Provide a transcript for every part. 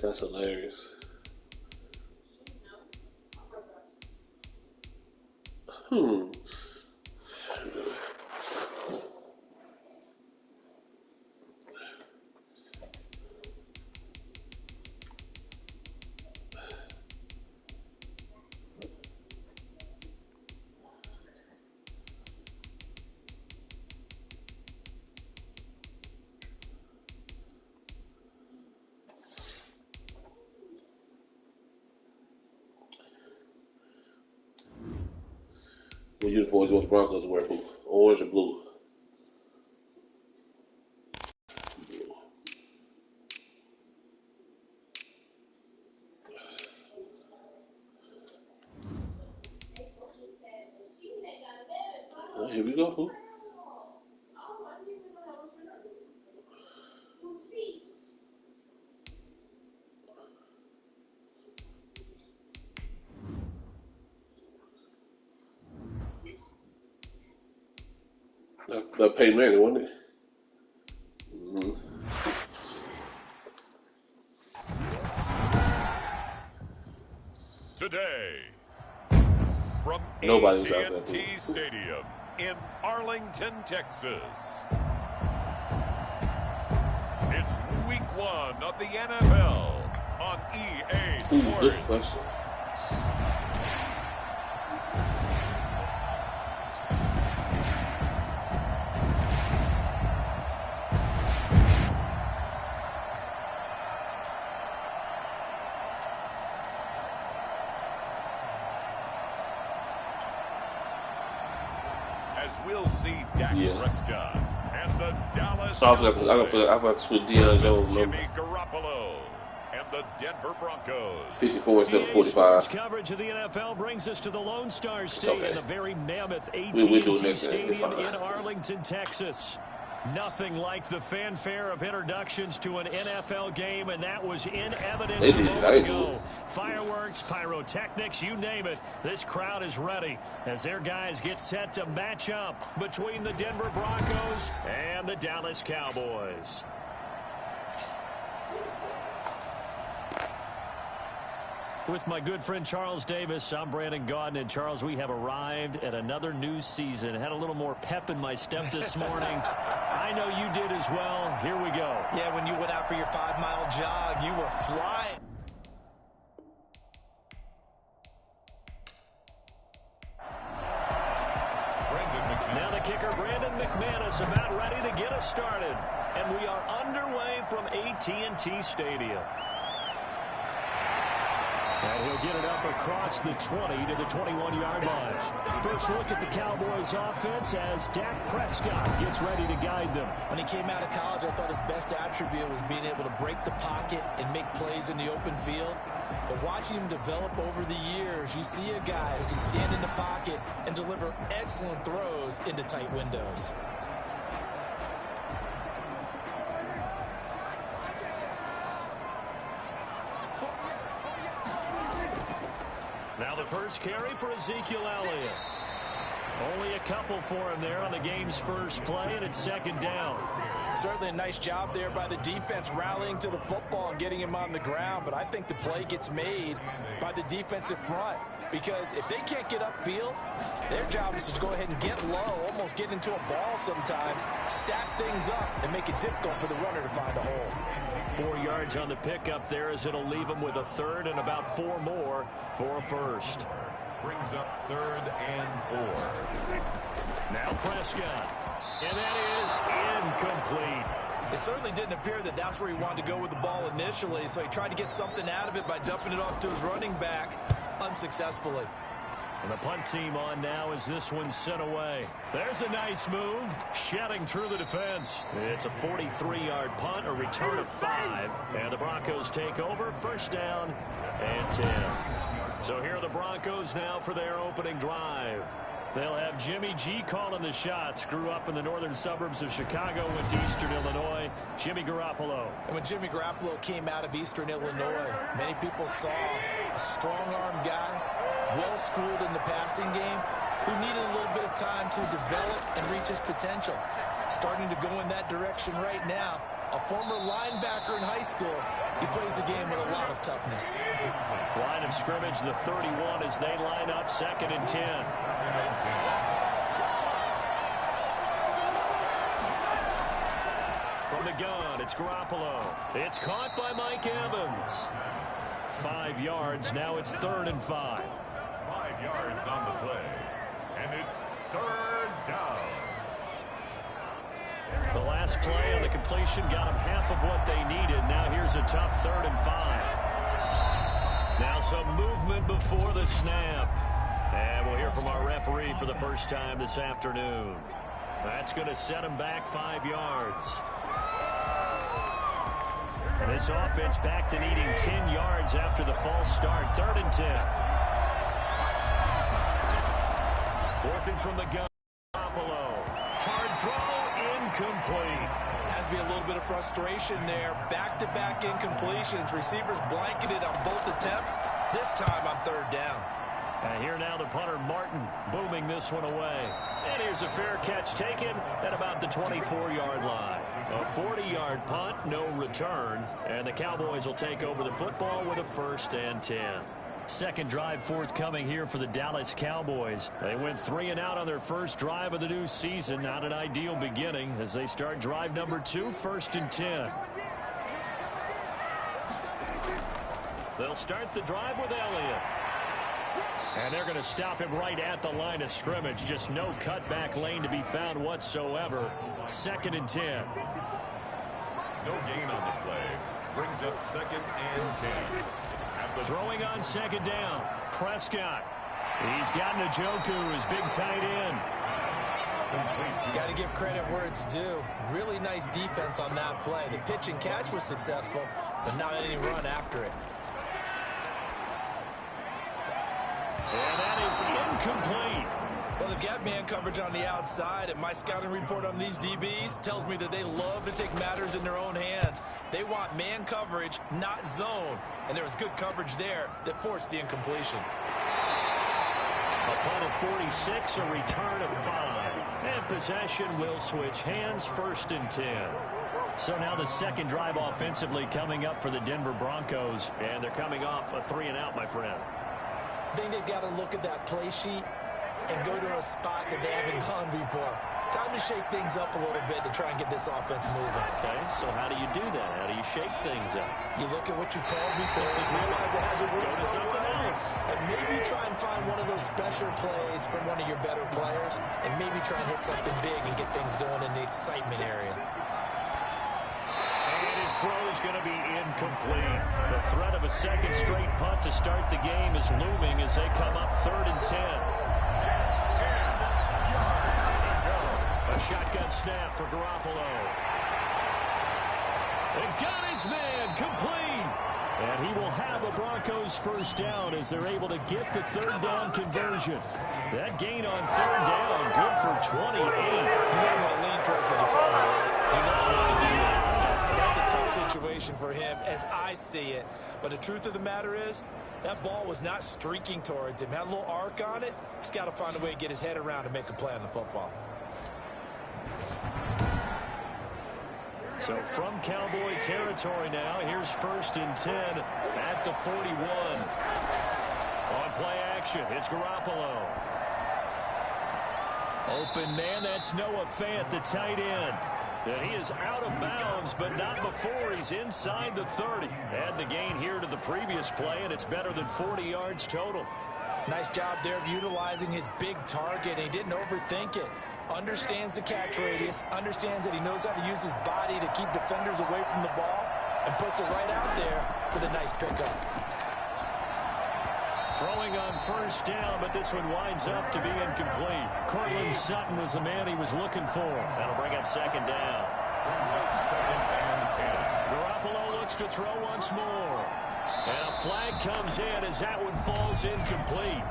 That's hilarious. What uniforms you want the Broncos to wear? Orange or blue? Here we go. That Peyton Manning, wasn't it? Today, from Nobody was out AT&T there. Stadium in Arlington, Texas. It's week 1 of the NFL on EA Sports. Good question. As we'll see Dak Prescott and the Dallas Cowboys. I have to put Deion Jones number. Jimmy Garoppolo and the Denver Broncos. 54 instead of 45. Coverage of the NFL brings us to the Lone Star State in the very mammoth We'll do AT&T it Stadium in Arlington, Texas. Nothing like the fanfare of introductions to an NFL game, and that was in evidence a moment ago. Fireworks, pyrotechnics, you name it. This crowd is ready as their guys get set to match up between the Denver Broncos and the Dallas Cowboys. With my good friend Charles Davis, I'm Brandon Gaudin. And Charles, we have arrived at another new season. Had a little more pep in my step this morning. I know you did as well. Here we go. Yeah, when you went out for your 5-mile jog, you were flying. Now the kicker, Brandon McManus, about ready to get us started. And we are underway from AT&T Stadium. And he'll get it up across the 20 to the 21-yard line. First look at the Cowboys offense as Dak Prescott gets ready to guide them. When he came out of college, I thought his best attribute was being able to break the pocket and make plays in the open field. But watching him develop over the years, you see a guy who can stand in the pocket and deliver excellent throws into tight windows. Now the first carry for Ezekiel Elliott. Only a couple for him there on the game's first play, and it's second down. Certainly a nice job there by the defense rallying to the football and getting him on the ground, but I think the play gets made by the defensive front because if they can't get upfield, their job is to go ahead and get low, almost get into a ball sometimes, stack things up, and make it difficult for the runner to find a hole. 4 yards on the pickup there as it'll leave him with a third and about 4 more for a first. Brings up 3rd and 4. Now Prescott. And that is incomplete. It certainly didn't appear that that's where he wanted to go with the ball initially, so he tried to get something out of it by dumping it off to his running back unsuccessfully. And the punt team on now as this one's sent away. There's a nice move, shedding through the defense. It's a 43-yard punt, a return of 5. And the Broncos take over, first down and 10. So here are the Broncos now for their opening drive. They'll have Jimmy G calling the shots. Grew up in the northern suburbs of Chicago, went to Eastern Illinois. Jimmy Garoppolo. And when Jimmy Garoppolo came out of Eastern Illinois, many people saw a strong-armed guy, well-schooled in the passing game, who needed a little bit of time to develop and reach his potential. Starting to go in that direction right now. A former linebacker in high school, he plays the game with a lot of toughness. Line of scrimmage, the 31 as they line up, 2nd and 10. From the gun, it's Garoppolo. It's caught by Mike Evans. 5 yards, now it's 3rd and 5. 5 yards on the play, and it's 3rd down. The last play on the completion got them half of what they needed. Now here's a tough 3rd and 5. Now some movement before the snap. And we'll hear from our referee for the first time this afternoon. That's going to set him back 5 yards. And this offense back to needing 10 yards after the false start. 3rd and 10. Working from the gun. Garoppolo. Hard throw. Incomplete. Has to be a little bit of frustration there. Back-to-back incompletions. Receivers blanketed on both attempts. This time on 3rd down. And here now the punter, Martin, booming this one away. And here's a fair catch taken at about the 24-yard line. A 40-yard punt, no return. And the Cowboys will take over the football with a 1st and 10. Second drive forthcoming here for the Dallas Cowboys. They went 3 and out on their first drive of the new season. Not an ideal beginning as they start drive number 2, 1st and 10. They'll start the drive with Elliott. And they're going to stop him right at the line of scrimmage. Just no cutback lane to be found whatsoever. 2nd and 10. No gain on the play. Brings up 2nd and 10. Throwing on 2nd down. Prescott. He's got Njoku, his big tight end. Got to give credit where it's due. Really nice defense on that play. The pitch and catch was successful, but not any run after it. And that is incomplete. Well, they've got man coverage on the outside, and my scouting report on these DBs tells me that they love to take matters in their own hands. They want man coverage, not zone. And there was good coverage there that forced the incompletion. A punt of 46, a return of 5. And possession will switch hands, 1st and 10. So now the second drive offensively coming up for the Denver Broncos. And they're coming off a 3 and out, my friend. I think they've got to look at that play sheet and go to a spot that they haven't gone before. Time to shake things up a little bit to try and get this offense moving. Okay, so how do you do that? How do you shake things up? You look at what you called before and realize it hasn't worked so well. And maybe try and find one of those special plays from one of your better players and maybe try and hit something big and get things going in the excitement area. And his throw is going to be incomplete. The threat of a second straight punt to start the game is looming as they come up 3rd and 10. A shotgun snap for Garoppolo. And got his man complete. And he will have a Broncos 1st down as they're able to get the 3rd down conversion. That gain on 3rd down, good for 28. You might want to lean towards the defender. You know how to do that. That's a tough situation for him as I see it. But the truth of the matter is, that ball was not streaking towards him. Had a little arc on it. He's got to find a way to get his head around and make a play on the football. So from Cowboy territory now, here's 1st and 10 at the 41. On play action, it's Garoppolo. Open man, that's Noah Fant, the tight end. And he is out of bounds, but not before he's inside the 30. Add the gain here to the previous play, and it's better than 40 yards total. Nice job there of utilizing his big target. He didn't overthink it. Understands the catch radius, understands that he knows how to use his body to keep defenders away from the ball, and puts it right out there with a nice pickup. Throwing on 1st down, but this one winds up to be incomplete. Cortland Sutton was the man he was looking for. That'll bring up 2nd down. Garoppolo looks to throw once more. And a flag comes in as that one falls incomplete.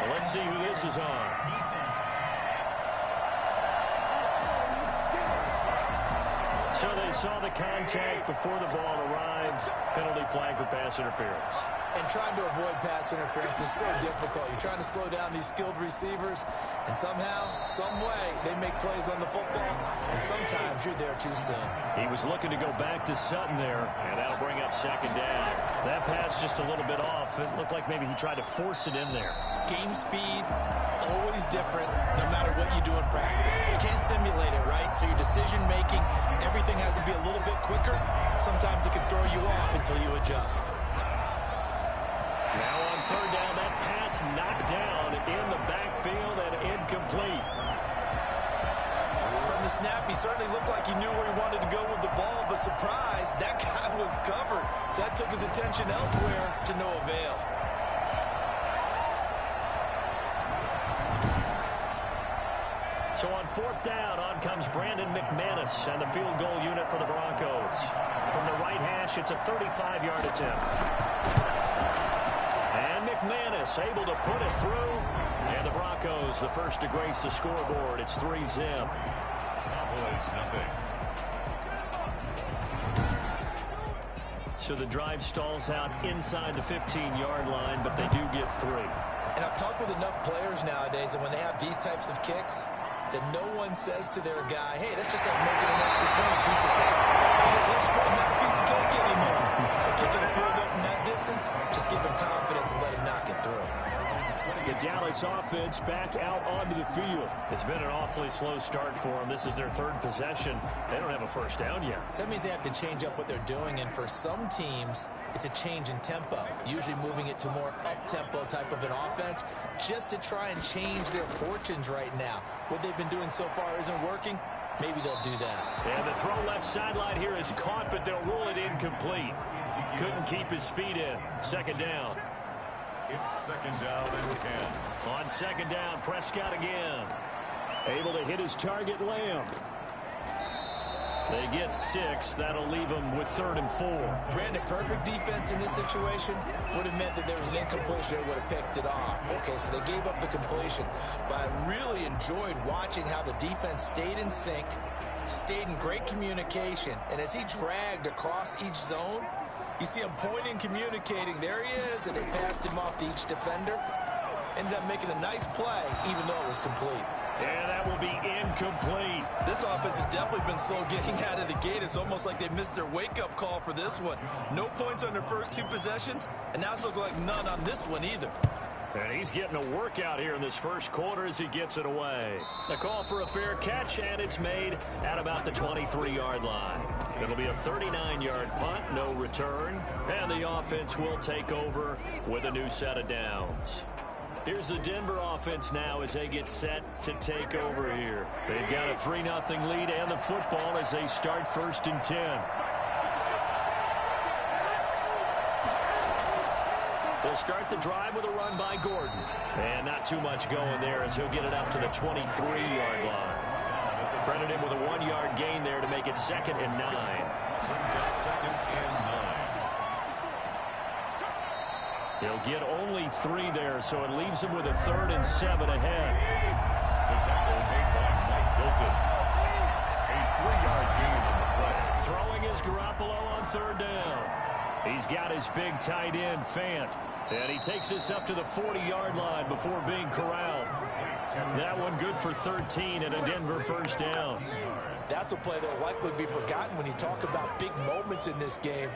Well, let's see who this is on. So they saw the contact before the ball arrived. Penalty flag for pass interference. And trying to avoid pass interference is so difficult. You're trying to slow down these skilled receivers, and somehow, some way, they make plays on the football, and sometimes you're there too soon. He was looking to go back to Sutton there, and that'll bring up second down. That pass just a little bit off. It looked like maybe he tried to force it in there. Game speed, always different, no matter what you do in practice. You can't simulate it, right? So your decision-making, everything has to be a little bit quicker. Sometimes it can throw you off until you adjust. Now on third down, that pass knocked down in the backfield and incomplete. From the snap, he certainly looked like he knew where he wanted to go with the ball, but surprise, that guy was covered. So that took his attention elsewhere to no avail. So on fourth down, on comes Brandon McManus and the field goal unit for the Broncos. From the right hash, it's a 35-yard attempt. And McManus able to put it through. And the Broncos, the first to grace the scoreboard. It's 3-zip. Cowboys, nothing. So the drive stalls out inside the 15-yard line, but they do get 3. And I've talked with enough players nowadays, and when they have these types of kicks, that no one says to their guy, hey, that's just like making an extra point, piece of cake. Because extra is not a piece of cake anymore. Kicking a field goal from that distance, just give him confidence and let him knock it through. The Dallas offense back out onto the field. It's been an awfully slow start for them. This is their third possession. They don't have a first down yet. So that means they have to change up what they're doing, and for some teams, it's a change in tempo, usually moving it to more up-tempo type of an offense just to try and change their fortunes right now. What they've been doing so far isn't working. Maybe they'll do that. And the throw left sideline here is caught, but they'll rule it incomplete. Couldn't keep his feet in. Second down. It's second down and 10. On second down, Prescott again. Able to hit his target, Lamb. They get 6. That'll leave them with 3rd and 4. Brandon, perfect defense in this situation would have meant that there was an incompletion. They would have picked it off. Okay, so they gave up the completion. But I really enjoyed watching how the defense stayed in sync, stayed in great communication. And as he dragged across each zone, you see him pointing, communicating. There he is, and they passed him off to each defender. Ended up making a nice play, even though it was complete. And that will be incomplete. This offense has definitely been slow getting out of the gate. It's almost like they missed their wake-up call for this one. No points on their first 2 possessions, and now it's looking like none on this one either. And he's getting a workout here in this first quarter as he gets it away. The call for a fair catch, and it's made at about the 23-yard line. It'll be a 39-yard punt, no return, and the offense will take over with a new set of downs. Here's the Denver offense now as they get set to take over here. They've got a 3-0 lead and the football as they start 1st and 10. They'll start the drive with a run by Gordon. And not too much going there as he'll get it up to the 23-yard line. Credit him with a 1-yard gain there to make it 2nd and 9. Second and 9. He'll get only 3 there, so it leaves him with a 3rd and 7 ahead. The tackle made by Mike Hilton. A 3-yard gain on the play. Throwing is Garoppolo on 3rd down. He's got his big tight end, Fant. And he takes this up to the 40-yard line before being corralled. That one good for 13 and a Denver first down. That's a play that will likely be forgotten when you talk about big moments in this game.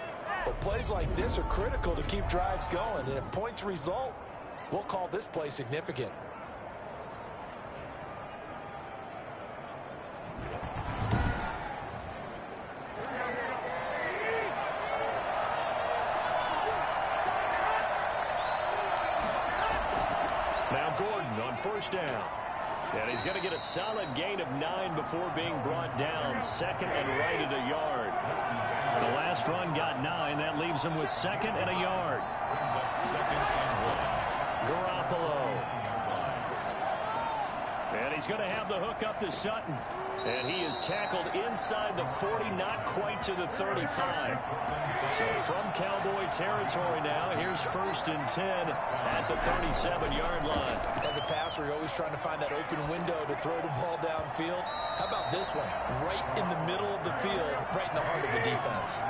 But plays like this are critical to keep drives going. And if points result, we'll call this play significant. Now Gordon on first down. And he's going to get a solid gain of 9 before being brought down. 2nd and right at a yard. The last run got 9. That leaves him with 2nd and a yard. Second and 1. Garoppolo. And he's going to have the hook up to Sutton. And he is tackled inside the 40, not quite to the 35. So from Cowboy territory now, here's 1st and 10 at the 37-yard line. As a passer, you're always trying to find that open window to throw the ball downfield. How about this one? Right in the middle of the field, right in the heart of the defense.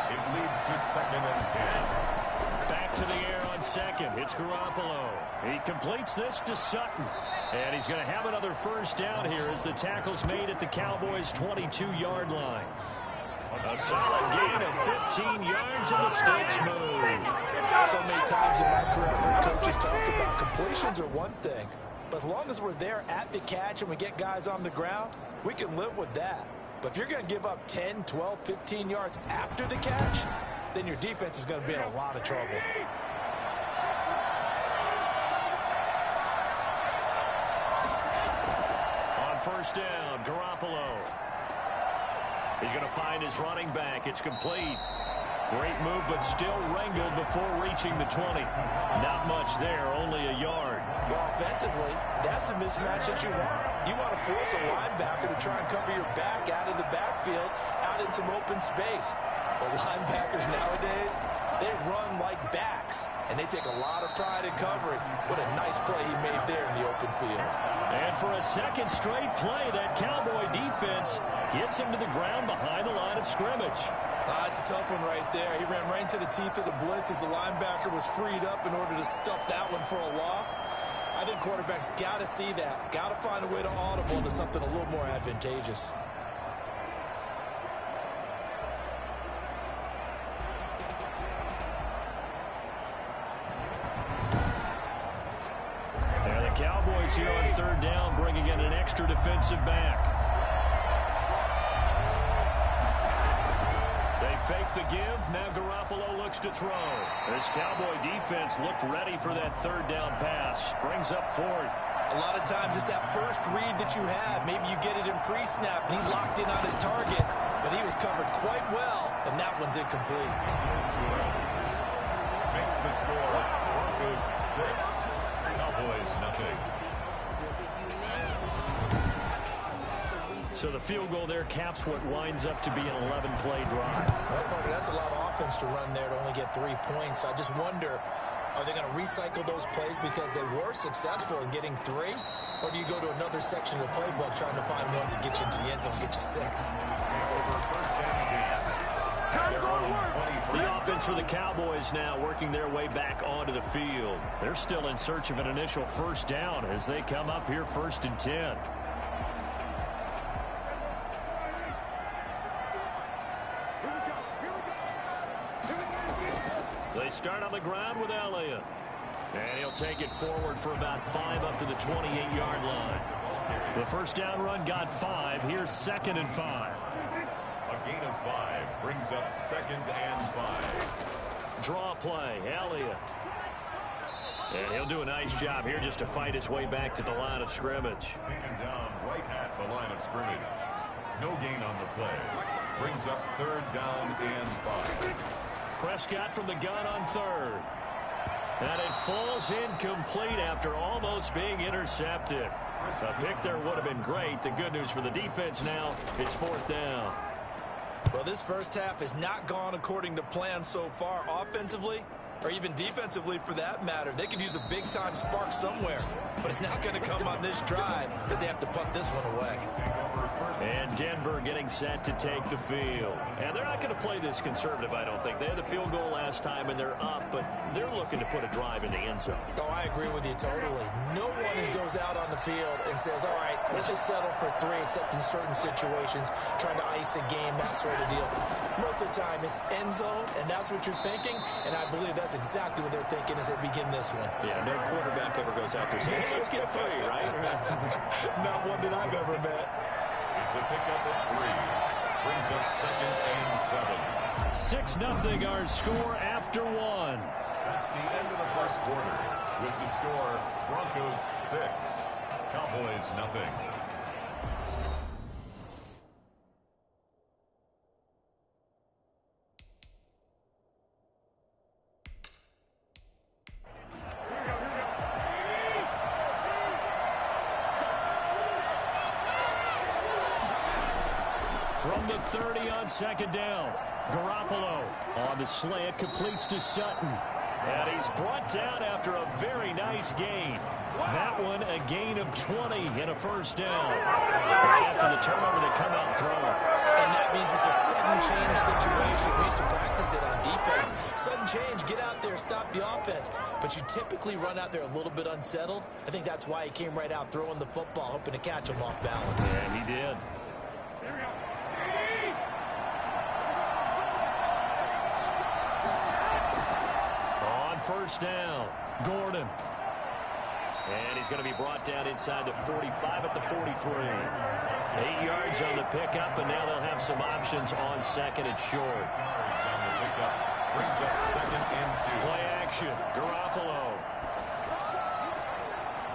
It leaves moves to 2nd and 10. Back to the air on second. It's Garoppolo. He completes this to Sutton. And he's going to have another first down here as the tackle's made at the Cowboys' 22-yard line. A solid gain of 15 yards and the stakes move. So many times in my career, I've heard coaches talk about completions are one thing. But as long as we're there at the catch and we get guys on the ground, we can live with that. But if you're going to give up 10, 12, 15 yards after the catch, then your defense is going to be in a lot of trouble. On first down, Garoppolo. He's going to find his running back. It's complete. Great move, but still wrangled before reaching the 20. Not much there, only a yard. Well, offensively, that's the mismatch that you want. You want to force a linebacker to try and cover your back out of the backfield, out in some open space. The linebackers nowadays, they run like backs, and they take a lot of pride in covering. What a nice play he made there in the open field. And for a second straight play, that Cowboy defense gets him to the ground behind the line of scrimmage. It's a tough one right there. He ran right into the teeth of the blitz as the linebacker was freed up in order to stuff that one for a loss. I think quarterbacks got to see that. Got to find a way to audible into something a little more advantageous. And the Cowboys here on third down, bringing in an extra defensive back. Fake the give. Now Garoppolo looks to throw. This Cowboy defense looked ready for that third down pass. Brings up fourth. A lot of times it's that first read that you have. Maybe you get it in pre-snap, and he locked in on his target, but he was covered quite well, and that one's incomplete. Makes the score Broncos 6, Cowboys nothing. So the field goal there caps what winds up to be an 11-play drive. Well, Parker, that's a lot of offense to run there to only get 3 points. So I just wonder, are they going to recycle those plays because they were successful in getting 3? Or do you go to another section of the playbook trying to find ones that get you into the end zone and get you 6? The offense for the Cowboys now working their way back onto the field. They're still in search of an initial first down as they come up here 1st and 10. They start on the ground with Elliott. And he'll take it forward for about 5 up to the 28-yard line. The first down run got 5. Here's 2nd and 5. A gain of 5 brings up 2nd and 5. Draw play, Elliott. And he'll do a nice job here just to fight his way back to the line of scrimmage. Taken down right at the line of scrimmage. No gain on the play. Brings up 3rd down and 5. Prescott from the gun on 3rd. And it falls incomplete after almost being intercepted. A pick there would have been great. The good news for the defense now, it's 4th down. Well, this first half has not gone according to plan so far offensively, or even defensively for that matter. They could use a big-time spark somewhere, but it's not going to come on this drive as they have to punt this one away. And Denver getting set to take the field. And they're not going to play this conservative, I don't think. They had the field goal last time, and they're up, but they're looking to put a drive in the end zone. Oh, I agree with you totally. No one goes out on the field and says, all right, let's just settle for 3, except in certain situations, trying to ice a game, that sort of deal. Most of the time, it's end zone, and that's what you're thinking, and I believe that's exactly what they're thinking as they begin this one. Yeah, no quarterback ever goes out there saying, hey, let's get 3, right? Not one that I've ever met. It's a pickup of 3. Brings up 2nd and 7. 6-0 our score after 1. That's the end of the first quarter. With the score, Broncos 6, Cowboys nothing. From the 30 on 2nd down. Garoppolo on the slant, completes to Sutton. And he's brought down after a very nice gain. That one a gain of 20 and a first down. After the turnover, they come out throwing. And that means it's a sudden change situation. We used to practice it on defense. but you typically run out there a little bit unsettled. I think that's why he came right out throwing the football, hoping to catch him off balance. And he did. On first down, Gordon. And he's going to be brought down inside the 45 at the 43. 8 yards on the pickup, and now they'll have some options on second and short. On the pickup, brings up second and 2. Play action, Garoppolo.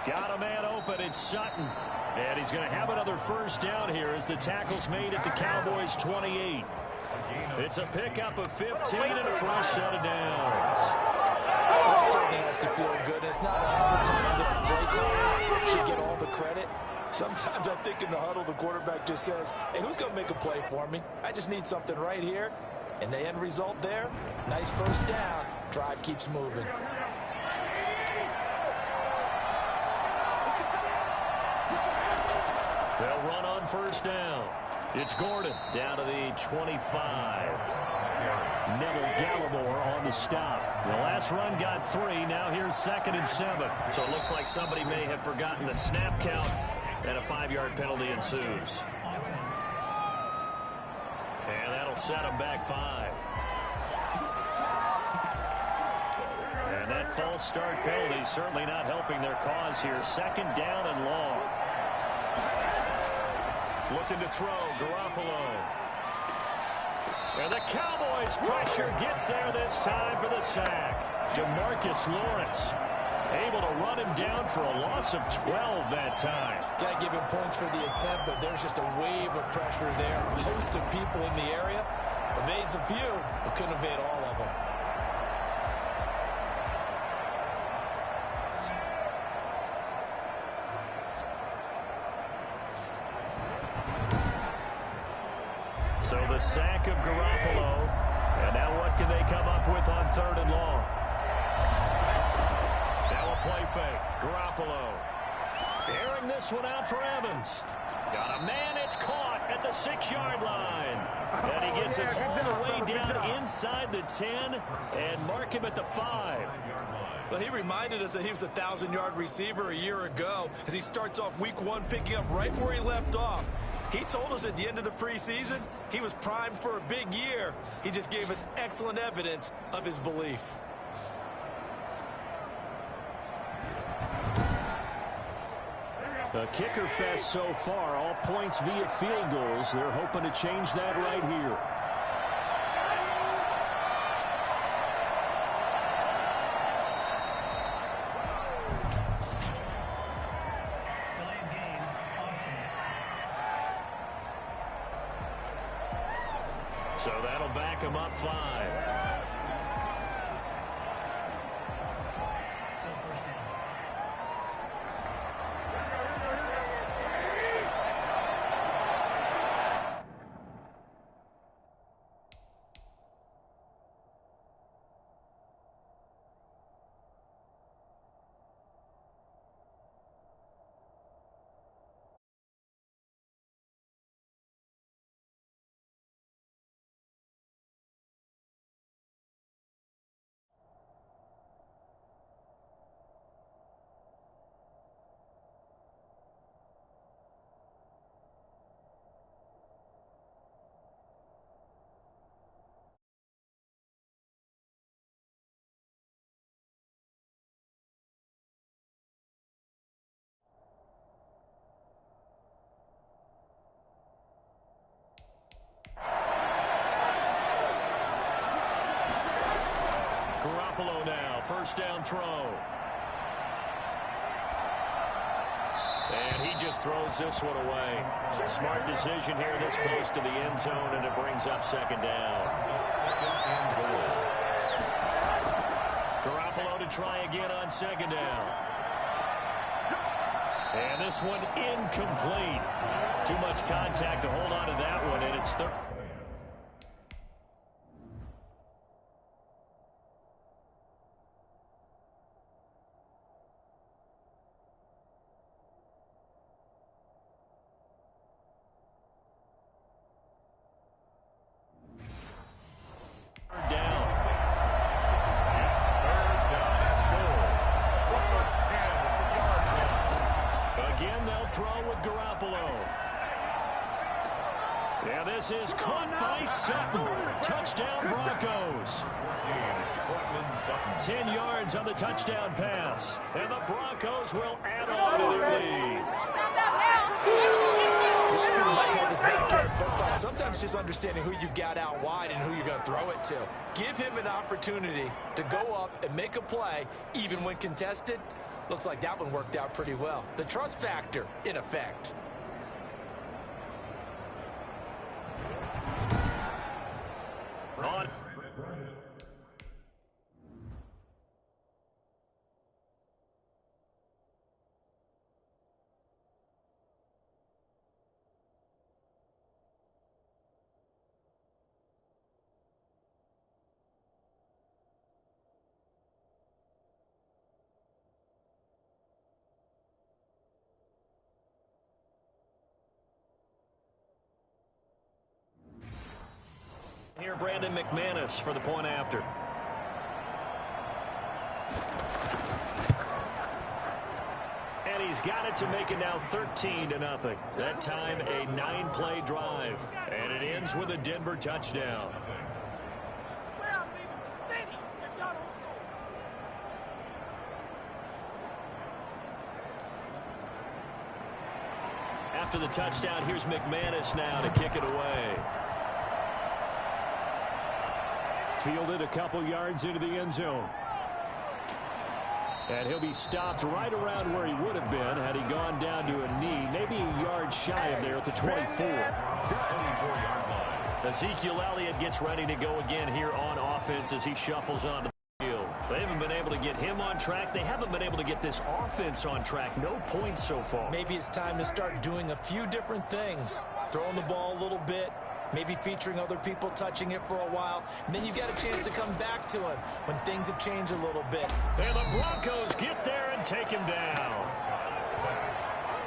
Got a man open, it's Sutton. And he's going to have another first down here as the tackle's made at the Cowboys' 28. It's a pickup of 15 and a fresh set of downs. That certainly has to feel good. It's not all the time that the play caller should get all the credit. Sometimes I think in the huddle, the quarterback just says, hey, who's going to make a play for me? I just need something right here. And the end result there, nice first down. Drive keeps moving. They'll run on first down. It's Gordon down to the 25. Neville Gallimore on the stop. The last run got 3. Now here's 2nd and 7. So it looks like somebody may have forgotten the snap count, and a 5-yard penalty ensues. And that'll set them back 5. And that false start penalty certainly not helping their cause here. 2nd down and long. Looking to throw, Garoppolo. And the Cowboys pressure gets there this time for the sack. DeMarcus Lawrence able to run him down for a loss of 12 that time. Got to give him points for the attempt, but there's just a wave of pressure there. A host of people in the area. Evades a few, but couldn't evade all of them. So the sack of Garoppolo. And now what can they come up with on 3rd and long? Now a play fake. Garoppolo. Airing this one out for Evans. Got a man. It's caught at the 6-yard line. And he gets it all the way down inside the 10 and mark him at the 5. Well, he reminded us that he was a 1,000-yard receiver a year ago as he starts off week 1 picking up right where he left off. He told us at the end of the preseason he was primed for a big year. He just gave us excellent evidence of his belief. A kicker fest so far, all points via field goals. They're hoping to change that right here. Delayed game, offense. So that'll back him up 5. Still first down. Garoppolo now, first down throw. And he just throws this one away. Smart decision here this close to the end zone, and it brings up 2nd down. Garoppolo to try again on 2nd down. And this one incomplete. Too much contact to hold on to that one, and it's 3rd. And this is caught by Sutton. Touchdown, Broncos. 10 yards on the touchdown pass. And the Broncos will add on to their lead. Sometimes just understanding who you've got out wide and who you're going to throw it to. Give him an opportunity to go up and make a play, even when contested. Looks like that one worked out pretty well. The trust factor in effect. On. Here, Brandon McManus for the point after. And he's got it to make it now 13-0. That time, a 9-play drive. And it ends with a Denver touchdown. After the touchdown, here's McManus now to kick it away. Fielded a couple yards into the end zone. And he'll be stopped right around where he would have been had he gone down to a knee, maybe a yard shy of there at the 24. Ezekiel Elliott gets ready to go again here on offense as he shuffles onto the field. They haven't been able to get him on track. They haven't been able to get this offense on track. No points so far. Maybe it's time to start doing a few different things. Throwing the ball a little bit. Maybe featuring other people touching it for a while. And then you've got a chance to come back to him when things have changed a little bit. And the Broncos get there and take him down.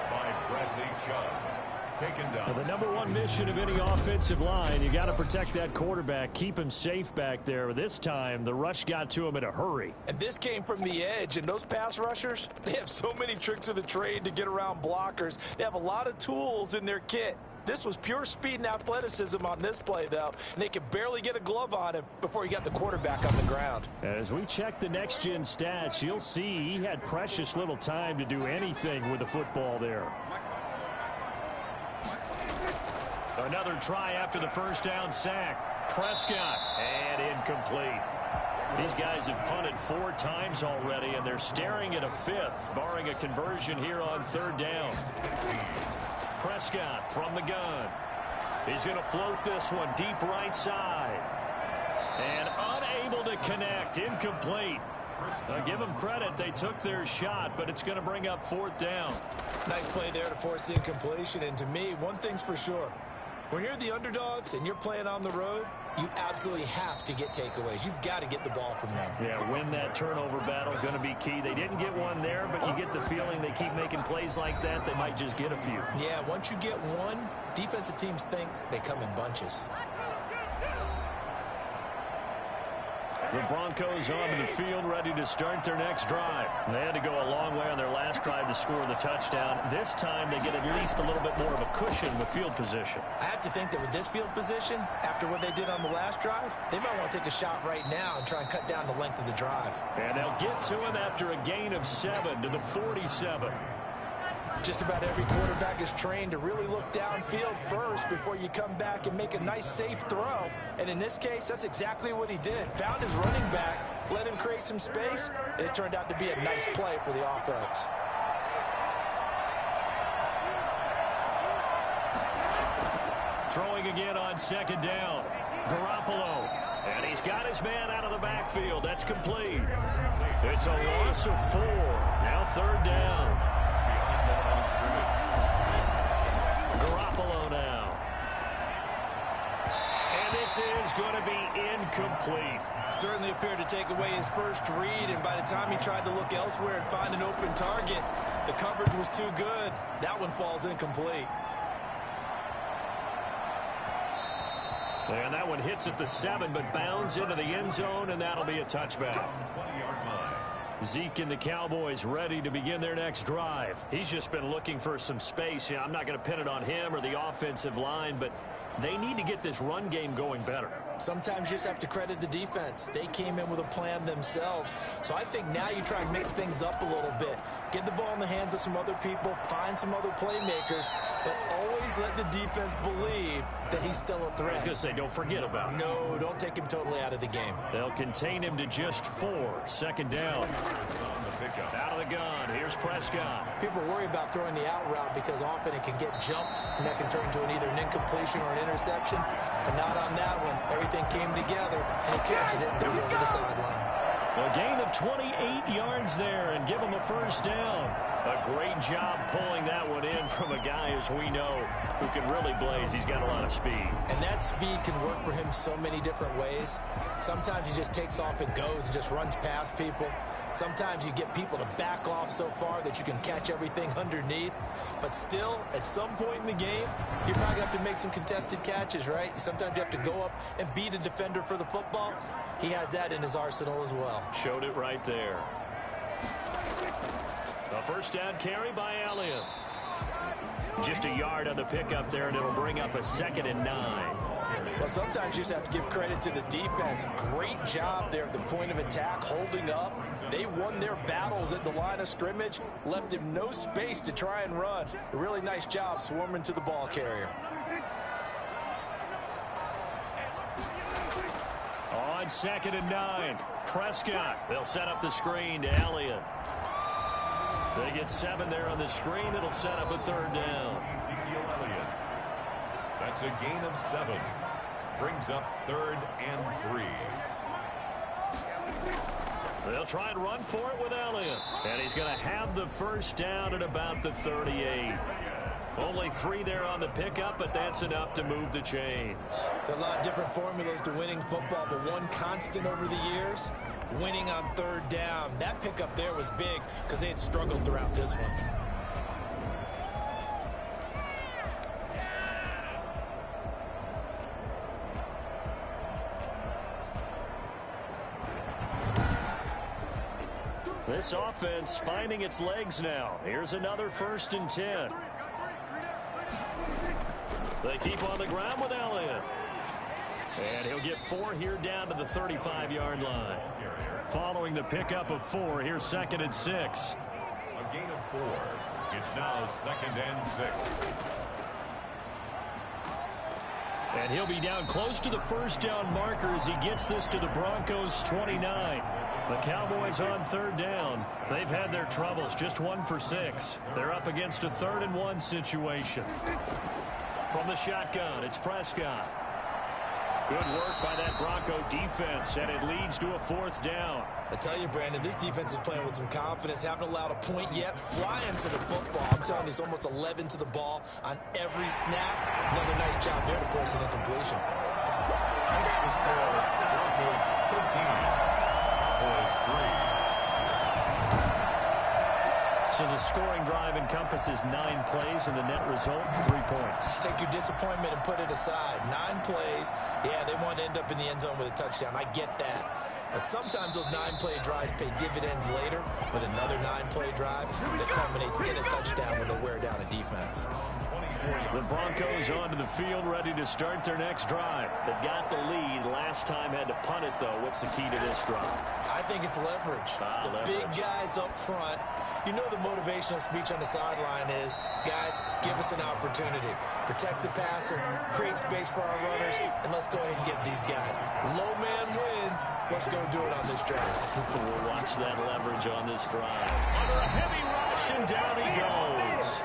By Bradley Chubb. Taken down. The number one mission of any offensive line, you got to protect that quarterback, keep him safe back there. This time, the rush got to him in a hurry. And this came from the edge, and those pass rushers, they have so many tricks of the trade to get around blockers. They have a lot of tools in their kit. This was pure speed and athleticism on this play, though, and they could barely get a glove on him before he got the quarterback on the ground. As we check the next-gen stats, you'll see he had precious little time to do anything with the football there. Another try after the first down sack. Prescott, and incomplete. These guys have punted 4 times already, and they're staring at a 5th, barring a conversion here on 3rd down. Prescott from the gun. He's going to float this one deep right side. And unable to connect. Incomplete. I'll give them credit. They took their shot, but it's going to bring up 4th down. Nice play there to force the incompletion. And to me, one thing's for sure. When you're the underdogs and you're playing on the road, you absolutely have to get takeaways. You've got to get the ball from them. Yeah, win that turnover battle, going to be key. They didn't get one there, but you get the feeling they keep making plays like that, they might just get a few. Yeah, once you get one, defensive teams think they come in bunches. The Broncos onto the field, ready to start their next drive. They had to go a long way on their last drive to score the touchdown. This time they get at least a little bit more of a cushion with field position. I have to think that with this field position, after what they did on the last drive, they might want to take a shot right now and try and cut down the length of the drive. And they'll get to him after a gain of 7 to the 47. Just about every quarterback is trained to really look downfield first before you come back and make a nice, safe throw. And in this case, that's exactly what he did. Found his running back, let him create some space, and it turned out to be a nice play for the offense. Throwing again on 2nd down. Garoppolo. And he's got his man out of the backfield. That's complete. It's a loss of 4. Now 3rd down. Garoppolo now. And this is going to be incomplete. Certainly appeared to take away his first read, and by the time he tried to look elsewhere and find an open target, the coverage was too good. That one falls incomplete. And that one hits at the 7, but bounds into the end zone, and that'll be a touchback. Zeke and the Cowboys ready to begin their next drive. He's just been looking for some space. I'm not going to pin it on him or the offensive line, but they need to get this run game going better. Sometimes you just have to credit the defense. They came in with a plan themselves. So I think now you try and mix things up a little bit. Get the ball in the hands of some other people, find some other playmakers, but always let the defense believe that he's still a threat. I was going to say, don't forget about him. No, don't take him totally out of the game. They'll contain him to just 4. Second down. Out of the gun. Here's Prescott. People worry about throwing the out route because often it can get jumped, and that can turn into either an incompletion or an interception, but not on that one. Everything came together, and he catches it and goes over the sideline. A gain of 28 yards there and give him a first down. A great job pulling that one in from a guy, as we know, who can really blaze. He's got a lot of speed. And that speed can work for him so many different ways. Sometimes he just takes off and goes and just runs past people. Sometimes you get people to back off so far that you can catch everything underneath. But still, at some point in the game, you probably have to make some contested catches, right? Sometimes you have to go up and beat a defender for the football. He has that in his arsenal as well. Showed it right there. A first down carry by Elliott. Just a yard on the pickup there, and it'll bring up a 2nd and 9. Well, sometimes you just have to give credit to the defense. Great job there at the point of attack, holding up. They won their battles at the line of scrimmage, left him no space to try and run. A really nice job swarming to the ball carrier. On 2nd and 9, Prescott. They'll set up the screen to Elliott. They get 7 there on the screen. It'll set up a 3rd down. Elliott. That's a gain of 7. Brings up 3rd and 3. They'll try and run for it with Elliott. And he's going to have the first down at about the 38. Only 3 there on the pickup, but that's enough to move the chains. There are a lot of different formulas to winning football, but one constant over the years, winning on 3rd down. That pickup there was big because they had struggled throughout this one. This offense finding its legs now. Here's another 1st and 10. They keep on the ground with Elliott. And he'll get 4 here down to the 35-yard line. Following the pickup of 4, here's 2nd and 6. A gain of 4. It's now 2nd and 6. And he'll be down close to the first down marker as he gets this to the Broncos' 29. The Cowboys on 3rd down. They've had their troubles, just 1 for 6. They're up against a 3rd and 1 situation. From the shotgun, it's Prescott. Good work by that Bronco defense, and it leads to a 4th down. I tell you, Brandon, this defense is playing with some confidence. Haven't allowed a point yet. Flying to the football. I'm telling you, it's almost 11 to the ball on every snap. Another nice job there to force an incompletion. That's the score. Broncos 13. Cowboys 3. So the scoring drive encompasses 9 plays, and the net result, 3 points. Take your disappointment and put it aside. 9 plays. Yeah, they want to end up in the end zone with a touchdown. I get that. But sometimes those 9-play drives pay dividends later with another 9-play drive that culminates in a touchdown when they wear down a defense. The Broncos onto the field, ready to start their next drive. They've got the lead. Last time had to punt it, though. What's the key to this drive? I think it's leverage. The big guys up front. You know the motivational speech on the sideline is, guys, give us an opportunity. Protect the passer, create space for our runners, and let's go ahead and get these guys. Low man wins. Let's go do it on this drive. We'll watch that leverage on this drive. Under a heavy rush, and down he goes.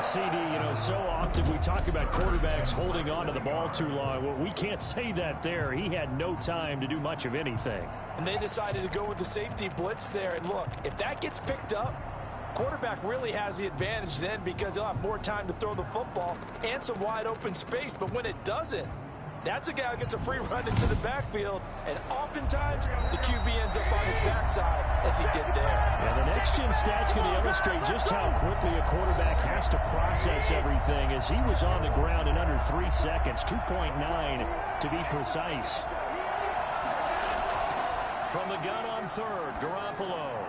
CD, you know, so often we talk about quarterbacks holding on to the ball too long. Well, we can't say that there. He had no time to do much of anything. And they decided to go with the safety blitz there. And look, if that gets picked up, quarterback really has the advantage then because he'll have more time to throw the football and some wide open space. But when it doesn't, that's a guy who gets a free run into the backfield, and oftentimes the QB ends up on his backside as he did there. And the next-gen stats going to illustrate just how quickly a quarterback has to process everything as he was on the ground in under 3 seconds, 2.9 to be precise. From the gun on 3rd, Garoppolo.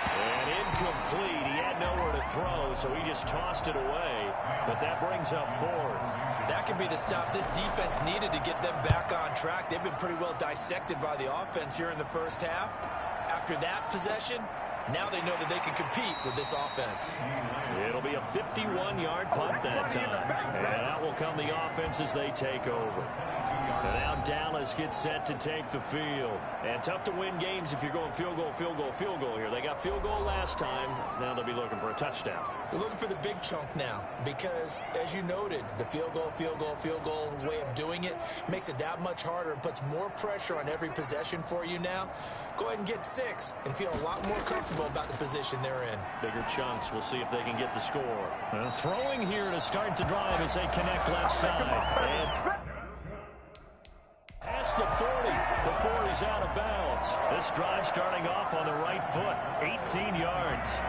And incomplete. He had nowhere to throw, so he just tossed it away. But that brings up fourth. That could be the stop this defense needed to get them back on track. They've been pretty well dissected by the offense here in the first half. After that possession, now they know that they can compete with this offense. It'll be a 51-yard punt that time. And out will come the offense as they take over. And now Dallas gets set to take the field. And tough to win games if you're going field goal, field goal, field goal here. They got field goal last time. Now they'll be looking for a touchdown. They're looking for the big chunk now because, as you noted, the field goal way of doing it makes it that much harder and puts more pressure on every possession for you now. Go ahead and get 6 and feel a lot more comfortable about the position they're in. Bigger chunks. We'll see if they can get the score. Throwing here to start the drive as they connect left side. And past the 40 before he's out of bounds. This drive starting off on the right foot. 18 yards.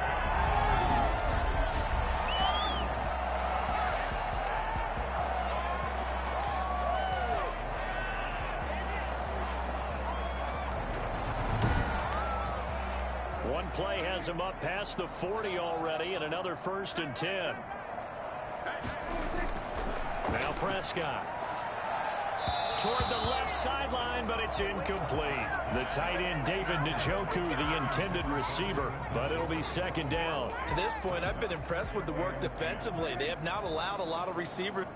One play has him up past the 40 already, and another 1st and 10. Now Prescott. Toward the left sideline, but it's incomplete. The tight end, David Njoku, the intended receiver, but it'll be 2nd down. To this point, I've been impressed with the work defensively. They have not allowed a lot of receivers.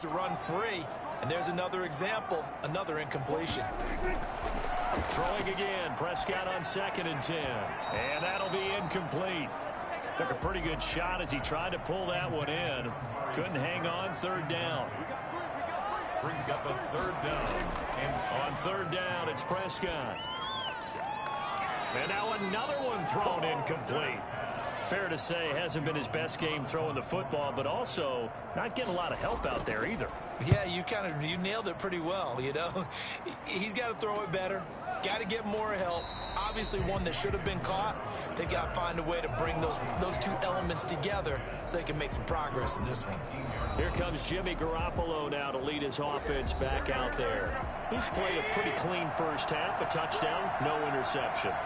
To run free, and there's another example, another incompletion. Throwing again, Prescott on 2nd and 10, and that'll be incomplete. Took a pretty good shot as he tried to pull that one in. Couldn't hang on. 3rd down. Brings up a 3rd down. And on 3rd down, it's Prescott. And now another one thrown incomplete. Fair to say, hasn't been his best game throwing the football, but also not getting a lot of help out there either. Yeah, you nailed it pretty well, you know. He's got to throw it better. Got to get more help. Obviously one that should have been caught. They got to find a way to bring those two elements together so they can make some progress in this one. Here comes Jimmy Garoppolo now to lead his offense back out there. He's played a pretty clean first half, a touchdown, no interceptions.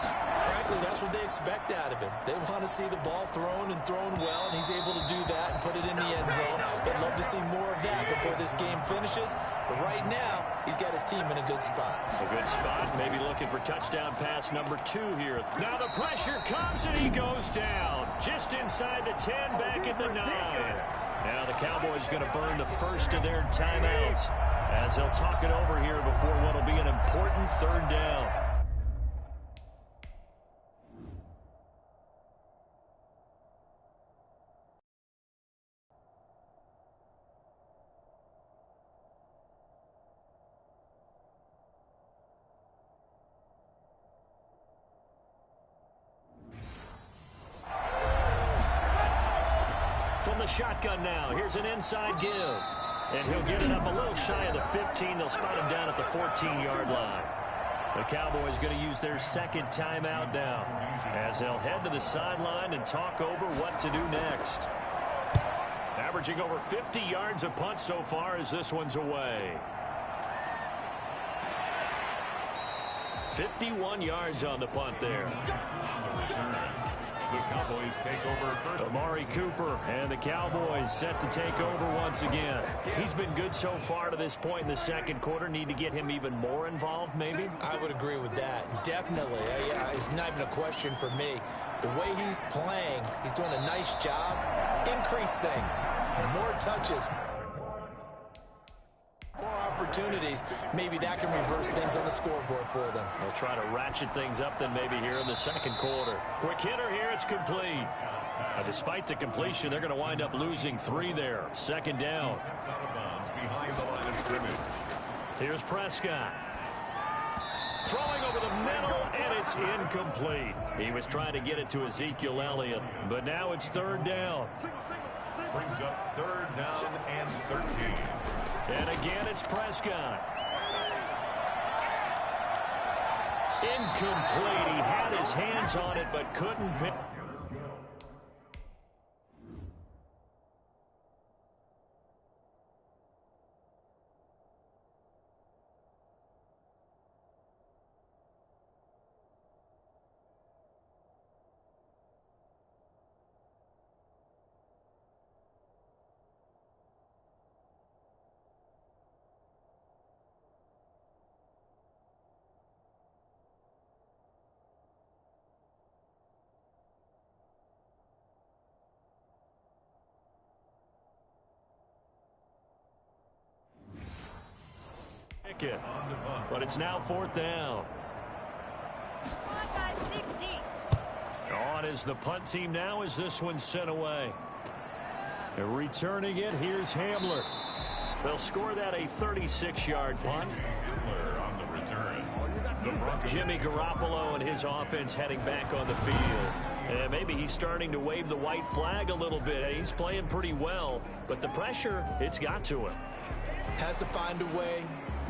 Frankly, that's what they expect out of him. They want to see the ball thrown and thrown well, and he's able to do that and put it in the end zone. They'd love to see more of that before this game finishes, but right now, he's got his team in a good spot. A good spot, maybe looking for touchdown pass number 2 here. Now the pressure comes and he goes down. Just inside the 10, back at the 9. Now the Cowboys going to burn the first of their timeouts as they'll talk it over here before what will be an important 3rd down. From the shotgun now, here's an inside give. And he'll get it up a little shy of the 15. They'll spot him down at the 14-yard line. The Cowboys going to use their 2nd timeout now as they'll head to the sideline and talk over what to do next. Averaging over 50 yards a punt so far as this one's away. 51 yards on the punt there. The Cowboys take over first. Amari Cooper and the Cowboys set to take over once again. He's been good so far to this point in the 2nd quarter. Need to get him even more involved, maybe? I would agree with that. Definitely. Yeah, it's not even a question for me. The way he's playing, he's doing a nice job. Increase things. More touches. More opportunities. Maybe that can reverse things on the scoreboard for them. They'll try to ratchet things up then maybe here in the 2nd quarter. Quick hitter here. It's complete. Despite the completion, they're going to wind up losing 3 there. 2nd down. That's out of bounds behind the line of scrimmage. Here's Prescott. Throwing over the middle, and it's incomplete. He was trying to get it to Ezekiel Elliott, but now it's 3rd down. Brings up third down and 13. And again, it's Prescott. Incomplete. He had his hands on it, but couldn't pick. It. But it's now fourth down. On is the punt team now as this one's sent away. And returning it, here's Hamler. They'll score that a 36-yard punt. On the return. Jimmy Garoppolo and his offense heading back on the field. And maybe he's starting to wave the white flag a little bit. He's playing pretty well, but the pressure, it's got to him. Has to find a way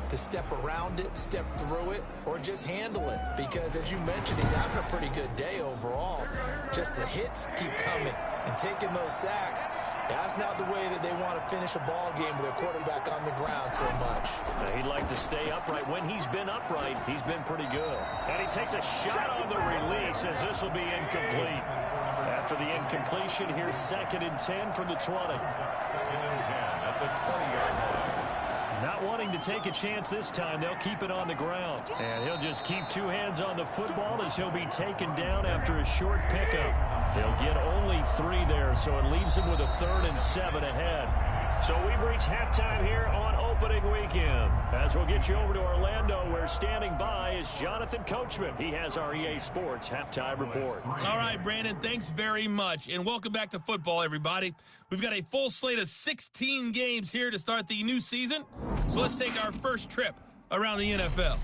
to step around it, step through it, or just handle it. Because, as you mentioned, he's having a pretty good day overall. Just the hits keep coming and taking those sacks. That's not the way that they want to finish a ball game with their quarterback on the ground so much. He'd like to stay upright. When he's been upright, he's been pretty good. And he takes a shot on the release as this will be incomplete. After the incompletion, here's 2nd and 10 from the 20. 2nd and 10 at the 20-yard line. Not wanting to take a chance this time, they'll keep it on the ground. And he'll just keep two hands on the football as he'll be taken down after a short pickup. He'll get only 3 there, so it leaves him with a 3rd and 7 ahead. So we've reached halftime here on opening weekend. As we'll get you over to Orlando, where standing by is Jonathan Coachman. He has our EA Sports Halftime Report. All right, Brandon, thanks very much. And welcome back to football, everybody. We've got a full slate of 16 games here to start the new season. So let's take our first trip around the NFL.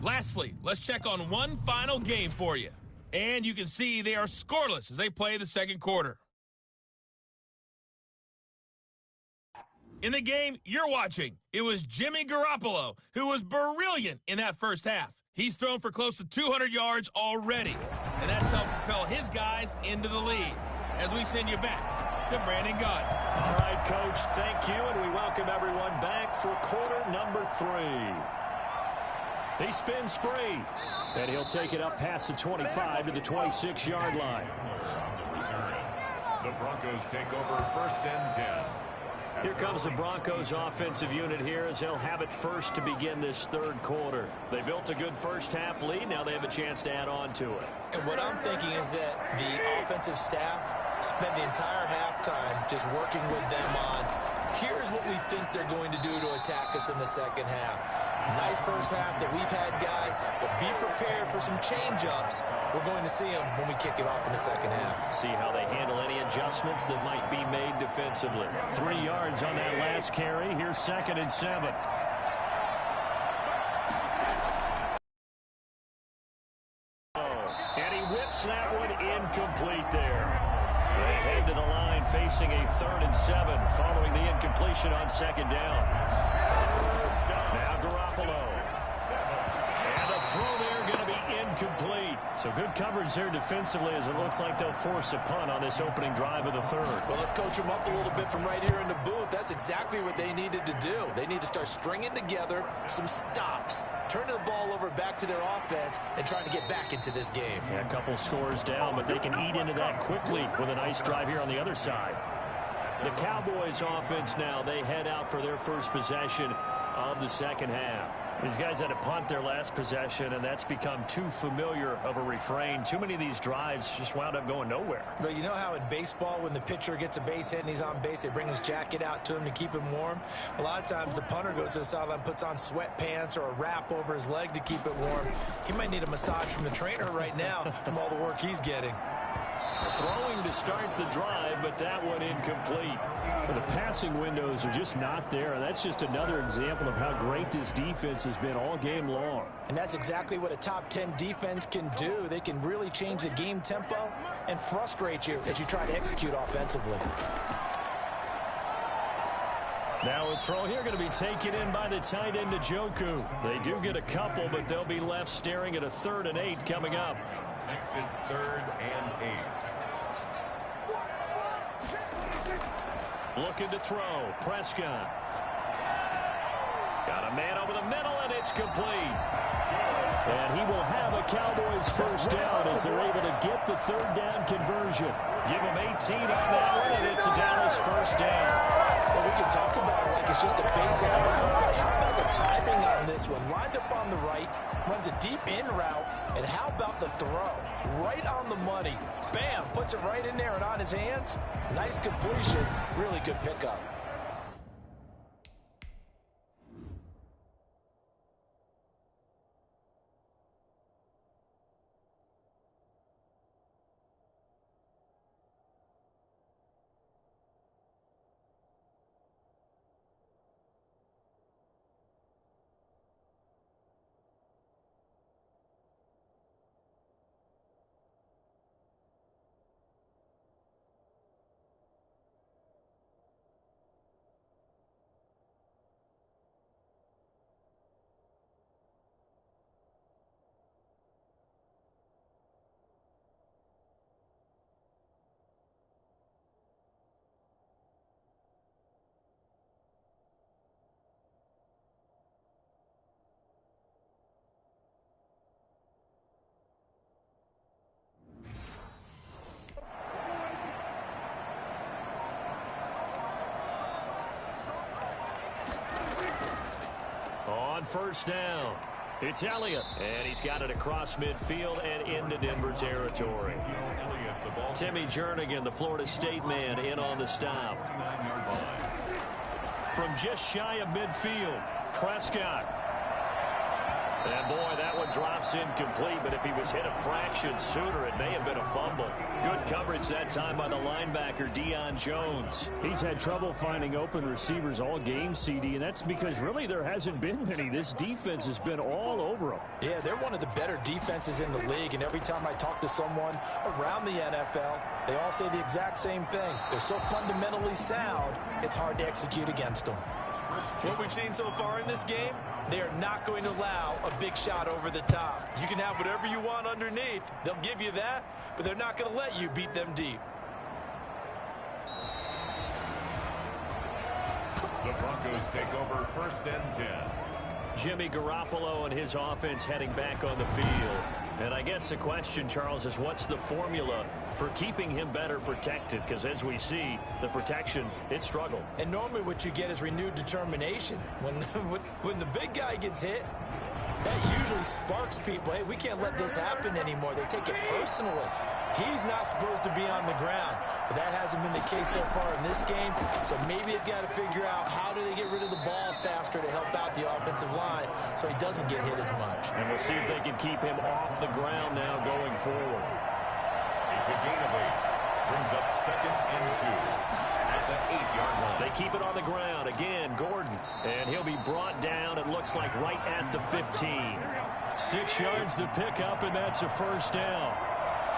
Lastly, let's check on one final game for you. And you can see they are scoreless as they play the second quarter. In the game you're watching, it was Jimmy Garoppolo who was brilliant in that first half. He's thrown for close to 200 yards already, and that's helped propel his guys into the lead. As we send you back to Brandon Gunn. All right, Coach, thank you, and we welcome everyone back for quarter number 3. He spins free, and he'll take it up past the 25 to the 26-yard line. On the return, the Broncos take over 1st and 10. Here comes the Broncos offensive unit here as they'll have it first to begin this third quarter. They built a good first half lead. Now they have a chance to add on to it. And what I'm thinking is that the offensive staff spent the entire halftime just working with them on, here's what we think they're going to do to attack us in the second half. Nice first half that we've had, guys, but be prepared for some change-ups. We're going to see them when we kick it off in the second half. See how they handle any adjustments that might be made defensively. 3 yards on that last carry. Here's 2nd and 7. And he whips that one incomplete there. They head to the line facing a 3rd and 7 following the incompletion on 2nd down. Now Garoppolo. And the throw there going to be incomplete. So good coverage there defensively as it looks like they'll force a punt on this opening drive of the third. Well, let's coach them up a little bit from right here in the booth. That's exactly what they needed to do. They need to start stringing together some stops, turning the ball over back to their offense, and trying to get back into this game. Yeah, a couple scores down, but they can eat into that quickly with a nice drive here on the other side. The Cowboys offense now, they head out for their first possession of the second half. These guys had to punt their last possession, and that's become too familiar of a refrain. Too many of these drives just wound up going nowhere. But you know how in baseball, when the pitcher gets a base hit and he's on base, they bring his jacket out to him to keep him warm? A lot of times the punter goes to the sideline, puts on sweatpants or a wrap over his leg to keep it warm. He might need a massage from the trainer right now from all the work he's getting. Throwing to start the drive, but that one incomplete. Well, the passing windows are just not there. That's just another example of how great this defense has been all game long. And that's exactly what a top 10 defense can do. They can really change the game tempo and frustrate you as you try to execute offensively. Now a throw here going to be taken in by the tight end Njoku. They do get a couple, but they'll be left staring at a 3rd and 8 coming up. Makes it 3rd and 8. Looking to throw. Prescott. Got a man over the middle, and it's complete. And he will have a Cowboys first down as they're able to get the 3rd down conversion. Give him 18 on that one, and it's a Dallas first down. Well, we can talk about it like it's just a basic route, but how about the timing on this one? Lined up on the right, runs a deep in route, and how about the throw? Right on the money. Bam, puts it right in there and on his hands. Nice completion, really good pickup. On first down, it's Elliott, and he's got it across midfield and into Denver territory. Timmy Jernigan, the Florida State man, in on the stop. From just shy of midfield, Prescott. And boy, that one drops incomplete, but if he was hit a fraction sooner, it may have been a fumble. Good coverage that time by the linebacker, Deion Jones. He's had trouble finding open receivers all game, CD, and that's because really there hasn't been many. This defense has been all over them. Yeah, they're one of the better defenses in the league, and every time I talk to someone around the NFL, they all say the exact same thing. They're so fundamentally sound, it's hard to execute against them. What we've seen so far in this game, they are not going to allow a big shot over the top. You can have whatever you want underneath. They'll give you that, but they're not going to let you beat them deep. The Broncos take over 1st and 10. Jimmy Garoppolo and his offense heading back on the field. And I guess the question, Charles, is what's the formula for keeping him better protected? Because as we see, the protection, it struggled. And normally what you get is renewed determination. When the big guy gets hit, that usually sparks people. Hey, we can't let this happen anymore. They take it personally. He's not supposed to be on the ground, but that hasn't been the case so far in this game. So maybe they've got to figure out how do they get rid of the ball faster to help out the offensive line so he doesn't get hit as much. And we'll see if they can keep him off the ground now going forward. It's a gain of 8. Brings up 2nd and 2 at the 8-yard line. They keep it on the ground. Again, Gordon. And he'll be brought down, it looks like, right at the 15. 6 yards the pickup, and that's a first down.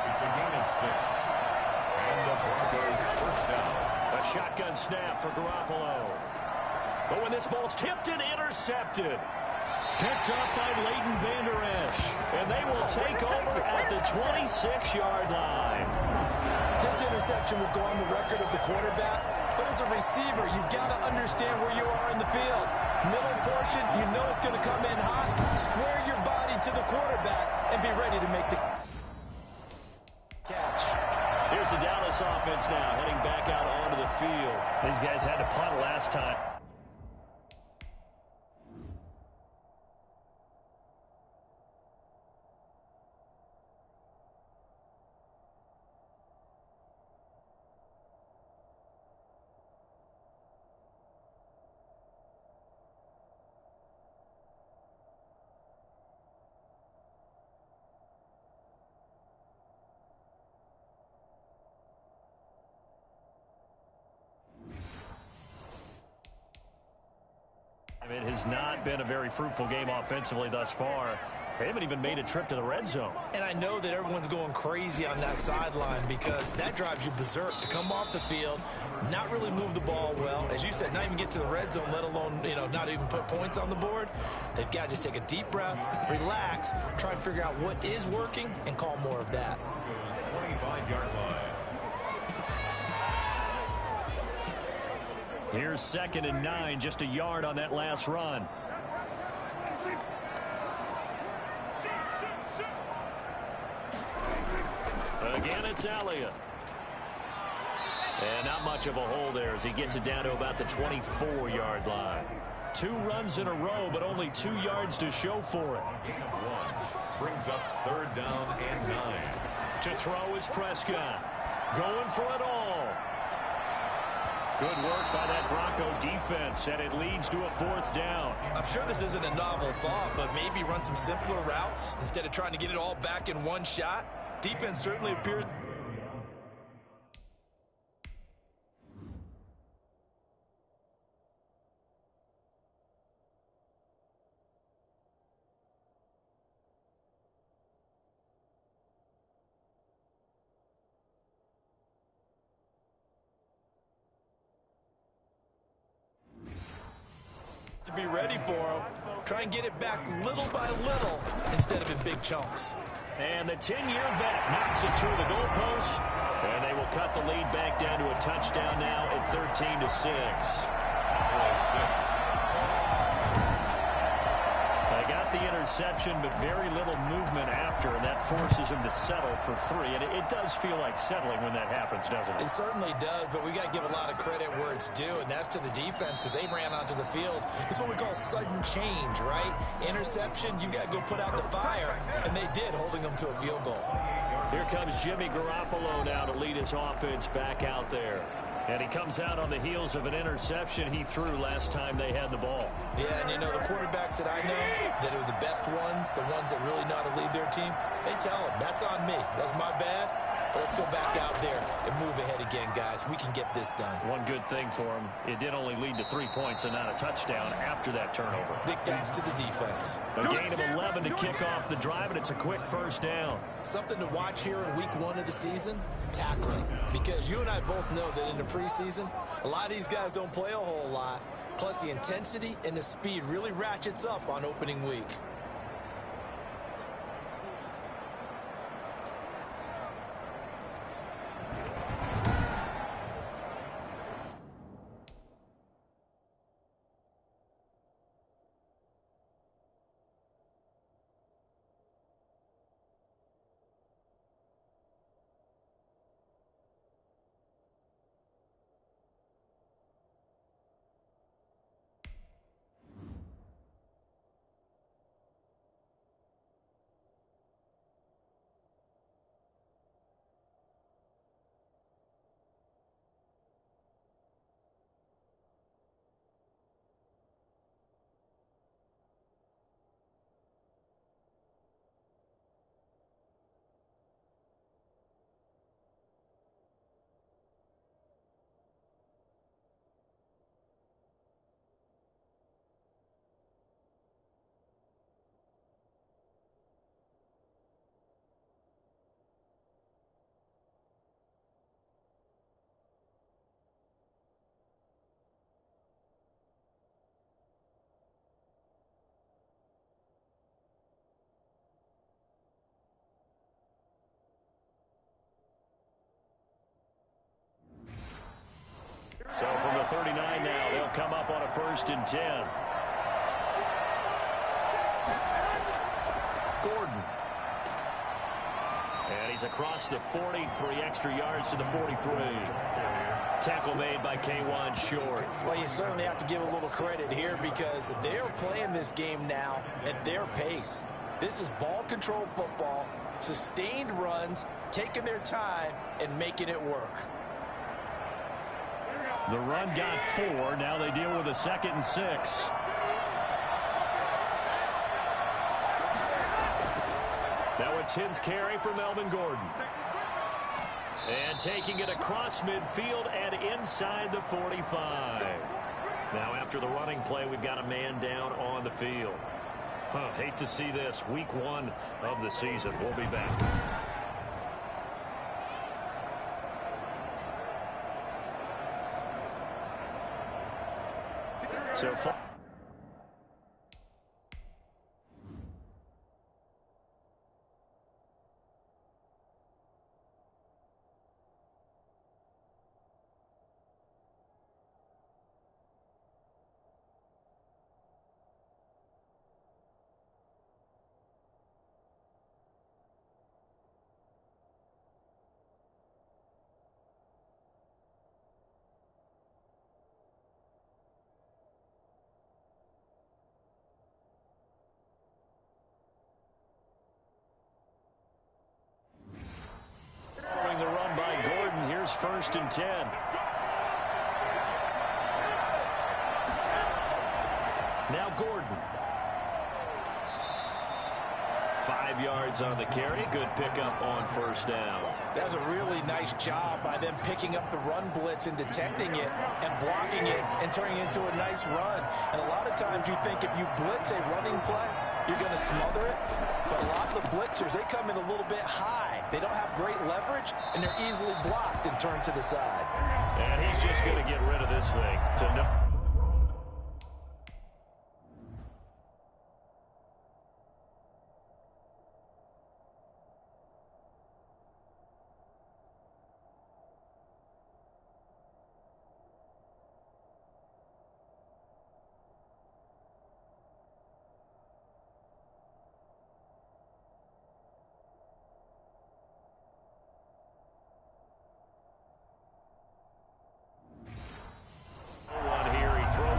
It's a gain of 6. And the Broncos first down. A shotgun snap for Garoppolo. But when this ball's tipped and intercepted. Picked up by Leighton Vander Esch. And they will take over at the 26-yard line. This interception will go on the record of the quarterback. But as a receiver, you've got to understand where you are in the field. Middle portion, you know it's going to come in hot. Square your body to the quarterback and be ready to make the catch. Here's the Dallas offense now, heading back out onto the field. These guys had to punt last time. It has not been a very fruitful game offensively thus far. They haven't even made a trip to the red zone. And I know that everyone's going crazy on that sideline because that drives you berserk to come off the field, not really move the ball well. As you said, not even get to the red zone, let alone, not even put points on the board. They've got to just take a deep breath, relax, try and figure out what is working and call more of that. 25-yard line. Here's 2nd and 9, just a yard on that last run. Again, it's Elliott. And not much of a hole there as he gets it down to about the 24-yard line. 2 runs in a row, but only 2 yards to show for it. Brings up 3rd down and 9. To throw is Prescott. Going for it all. Good work by that Bronco defense, and it leads to a 4th down. I'm sure this isn't a novel thought, but maybe run some simpler routes instead of trying to get it all back in one shot. Defense certainly appears. To be ready for him. Try and get it back little by little instead of in big chunks. And the 10-year vet knocks it through the goalpost. And they will cut the lead back down to a touchdown now at 13-6. They got the interception, but very little movement after, and that forces them to settle for 3. And it does feel like settling when that happens, doesn't it? It certainly does, but we got to give a lot of credit where it's due, and that's to the defense because they ran onto the field. It's what we call sudden change, right? Interception, you got to go put out the fire, and they did, holding them to a field goal. Here comes Jimmy Garoppolo now to lead his offense back out there. And he comes out on the heels of an interception he threw last time they had the ball. Yeah, and the quarterbacks that I know that are the best ones, the ones that really know how to lead their team, they tell them, that's on me. That's my bad. But let's go back out there and move ahead again, guys. We can get this done. One good thing for him, it did only lead to 3 points and not a touchdown after that turnover. Big thanks to the defense. A gain of 11 to kick off the drive, and it's a quick 1st down. Something to watch here in week 1 of the season, tackling. Because you and I both know that in the preseason, a lot of these guys don't play a whole lot. Plus, the intensity and the speed really ratchets up on opening week. So from the 39 now, they'll come up on a 1st and 10. Gordon. And he's across the 40, 3 extra yards to the 43. Tackle made by K1 Short. Well, you certainly have to give a little credit here because they're playing this game now at their pace. This is ball control football, sustained runs, taking their time, and making it work. The run got 4. Now they deal with a 2nd and 6. Now a 10th carry for Melvin Gordon. And taking it across midfield and inside the 45. Now after the running play, we've got a man down on the field. Hate to see this. Week 1 of the season. We'll be back. So far. The run by Gordon. Here's 1st and 10. Now Gordon. 5 yards on the carry. Good pickup on 1st down. That was a really nice job by them picking up the run blitz and detecting it and blocking it and turning it into a nice run. And a lot of times you think if you blitz a running play, you're going to smother it. But a lot of the blitzers, they come in a little bit high. They don't have great leverage, and they're easily blocked and turned to the side. And he's just going to get rid of this thing to no.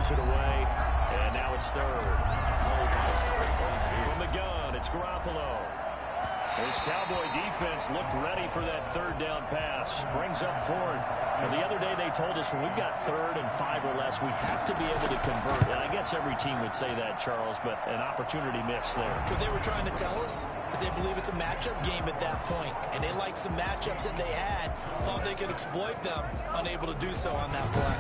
It away, and now it's 3rd. From the gun, it's Garoppolo. This Cowboy defense looked ready for that 3rd down pass. Brings up 4th. And the other day they told us when we've got 3rd and 5 or less, we have to be able to convert. And I guess every team would say that, Charles, but an opportunity missed there. What they were trying to tell us is they believe it's a matchup game at that point, and they liked some matchups that they had, thought they could exploit them, unable to do so on that play.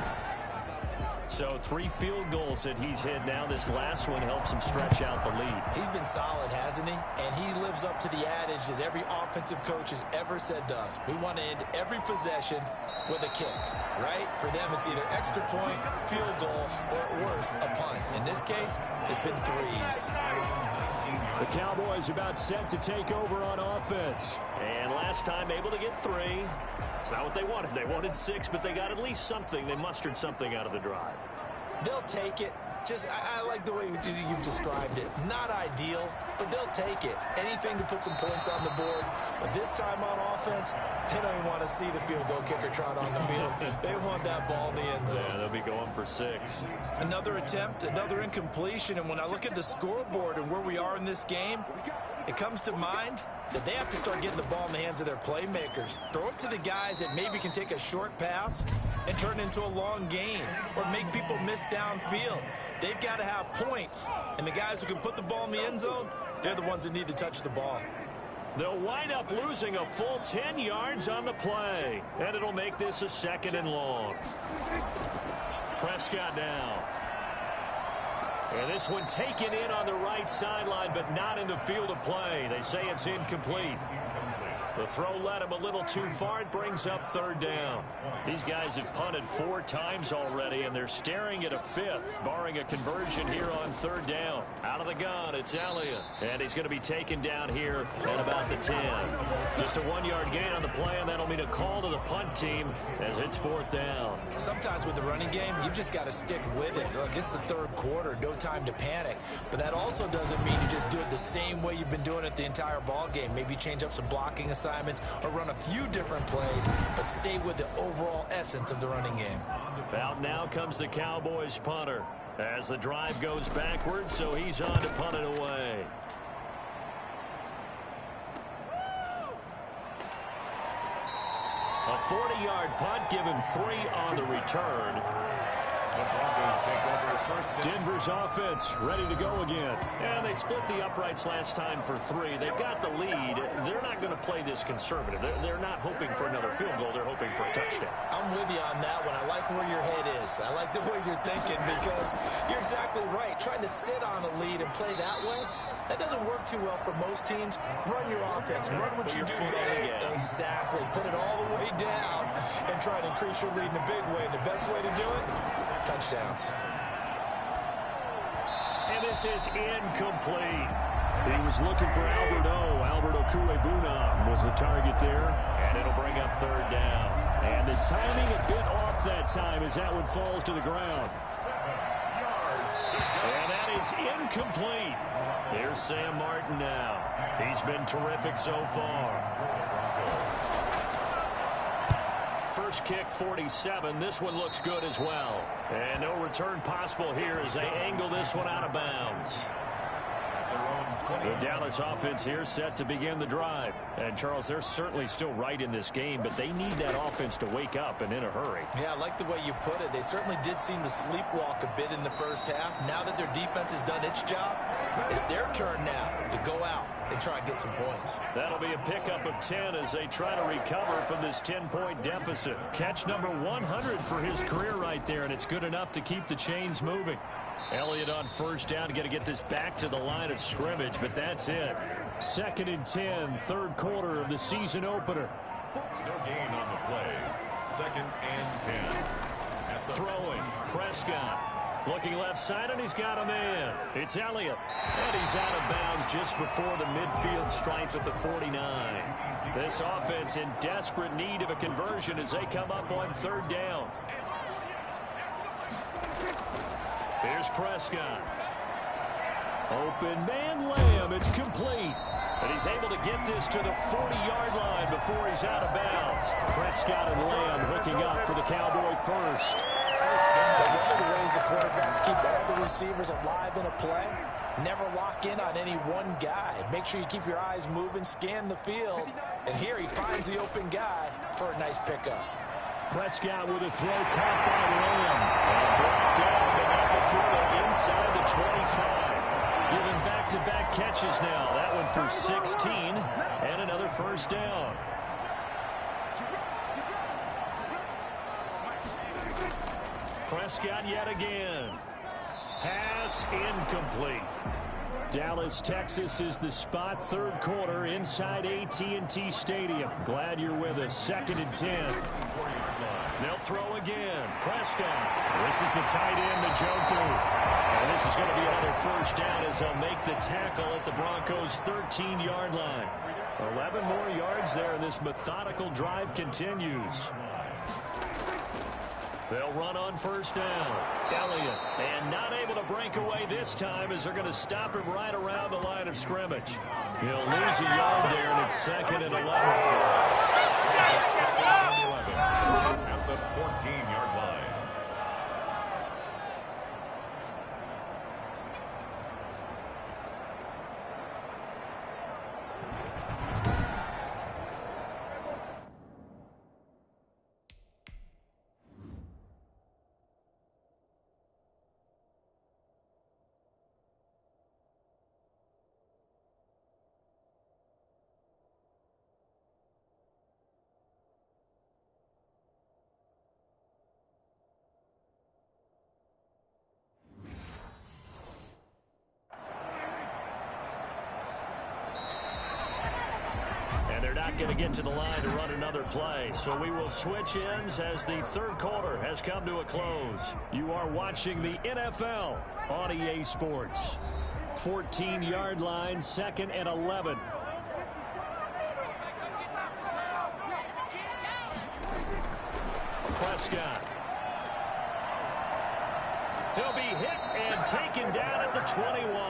So 3 field goals that he's hit now. This last one helps him stretch out the lead. He's been solid, hasn't he? And he lives up to the adage that every offensive coach has ever said to us. We want to end every possession with a kick, right? For them, it's either extra point, field goal, or at worst, a punt. In this case, it's been 3s. The Cowboys about set to take over on offense. And last time able to get 3. It's not what they wanted. They wanted 6, but they got at least something. They mustered something out of the drive. They'll take it. Just, I like the way you've described it. Not ideal, but they'll take it. Anything to put some points on the board. But this time on offense, they don't even want to see the field goal kicker trot on the field. They want that ball in the end zone. Yeah, they'll be going for 6. Another attempt, another incompletion. And when I look at the scoreboard and where we are in this game, it comes to mind that they have to start getting the ball in the hands of their playmakers. Throw it to the guys that maybe can take a short pass and turn it into a long gain or make people miss downfield. They've got to have points. And the guys who can put the ball in the end zone, they're the ones that need to touch the ball. They'll wind up losing a full 10 yards on the play. And it'll make this a 2nd and long. Prescott now. And this one taken in on the right sideline, but not in the field of play. They say it's incomplete. The throw led him a little too far. It brings up 3rd down. These guys have punted 4 times already, and they're staring at a 5th, barring a conversion here on 3rd down. Out of the gun, it's Elliott. And he's going to be taken down here at about the 10. Just a 1-yard gain on the play, and that'll mean a call to the punt team as it's 4th down. Sometimes with the running game, you've just got to stick with it. Look, it's the 3rd quarter, no time to panic. But that also doesn't mean you just do it the same way you've been doing it the entire ball game. Maybe change up some blocking assignments or run a few different plays, but stay with the overall essence of the running game. Out now comes the Cowboys punter as the drive goes backwards, so he's on to punt it away. A 40-yard punt, give him 3 on the return. The Broncos take over first down. Denver's offense ready to go again. And they split the uprights last time for 3. They've got the lead. They're not going to play this conservative. They're not hoping for another field goal. They're hoping for a touchdown. I'm with you on that one. I like where your head is. I like the way you're thinking because you're exactly right. Trying to sit on a lead and play that way, that doesn't work too well for most teams. Run your offense. Run what you do best. Exactly. Put it all the way down and try to increase your lead in a big way. And the best way to do it, touchdowns. And this is incomplete. He was looking for Albert Okuebuna was the target there. And it'll bring up 3rd down. And the timing a bit off that time as that one falls to the ground. And that is incomplete. Here's Sam Martin now. He's been terrific so far. First kick, 47. This one looks good as well. And no return possible here as they angle this one out of bounds. The Dallas offense here set to begin the drive. And, Charles, they're certainly still right in this game, but they need that offense to wake up and in a hurry. Yeah, I like the way you put it. They certainly did seem to sleepwalk a bit in the first half. Now that their defense has done its job, it's their turn now to go out and try and get some points. That'll be a pickup of 10 as they try to recover from this 10-point deficit. Catch number 100 for his career right there, and it's good enough to keep the chains moving. Elliott on first down, got to get this back to the line of scrimmage, but that's it. 2nd and 10, 3rd quarter of the season opener. No gain on the play. 2nd and 10. Throwing, Prescott. Looking left side, and he's got a man. It's Elliott. And he's out of bounds just before the midfield stripe at the 49. This offense in desperate need of a conversion as they come up on 3rd down. Here's Prescott. Open man, Lamb. It's complete. And he's able to get this to the 40-yard line before he's out of bounds. Prescott and Lamb hooking up for the Cowboy first. One of the ways the quarterbacks keep all the receivers alive in a play, never lock in on any one guy. Make sure you keep your eyes moving, scan the field. And here he finds the open guy for a nice pickup. Prescott with a throw caught by Lamb. And brought down before they're inside the 25. Giving back-to-back catches now. That one for 16 and another first down. Prescott yet again. Pass incomplete. Dallas, Texas is the spot. 3rd quarter inside AT&T Stadium. Glad you're with us. 2nd and 10. They'll throw again. Prescott. This is the tight end, the Joker. And this is going to be another first down as they'll make the tackle at the Broncos' 13-yard line. 11 more yards there, and this methodical drive continues. They'll run on first down. Elliott, and not able to break away this time as they're going to stop him right around the line of scrimmage. He'll lose a yard there, and it's 2nd and 11. At the 14-yard line. Going to get to the line to run another play. So we will switch ends as the 3rd quarter has come to a close. You are watching the NFL on EA Sports. 14-yard line, 2nd and 11. Prescott. He'll be hit and taken down at the 21.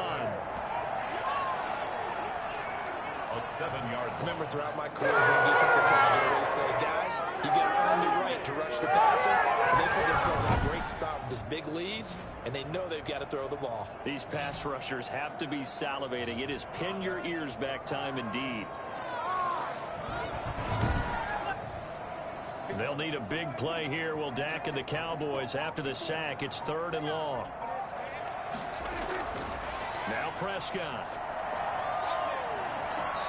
A 7-yard. Remember, throughout my career here, defensive coach, I always say, guys, you got to earn the right to rush the passer. And they put themselves in a great spot with this big lead, and they know they've got to throw the ball. These pass rushers have to be salivating. It is pin your ears back time indeed. They'll need a big play here. Will Dak and the Cowboys after the sack. It's 3rd and long. Now Prescott.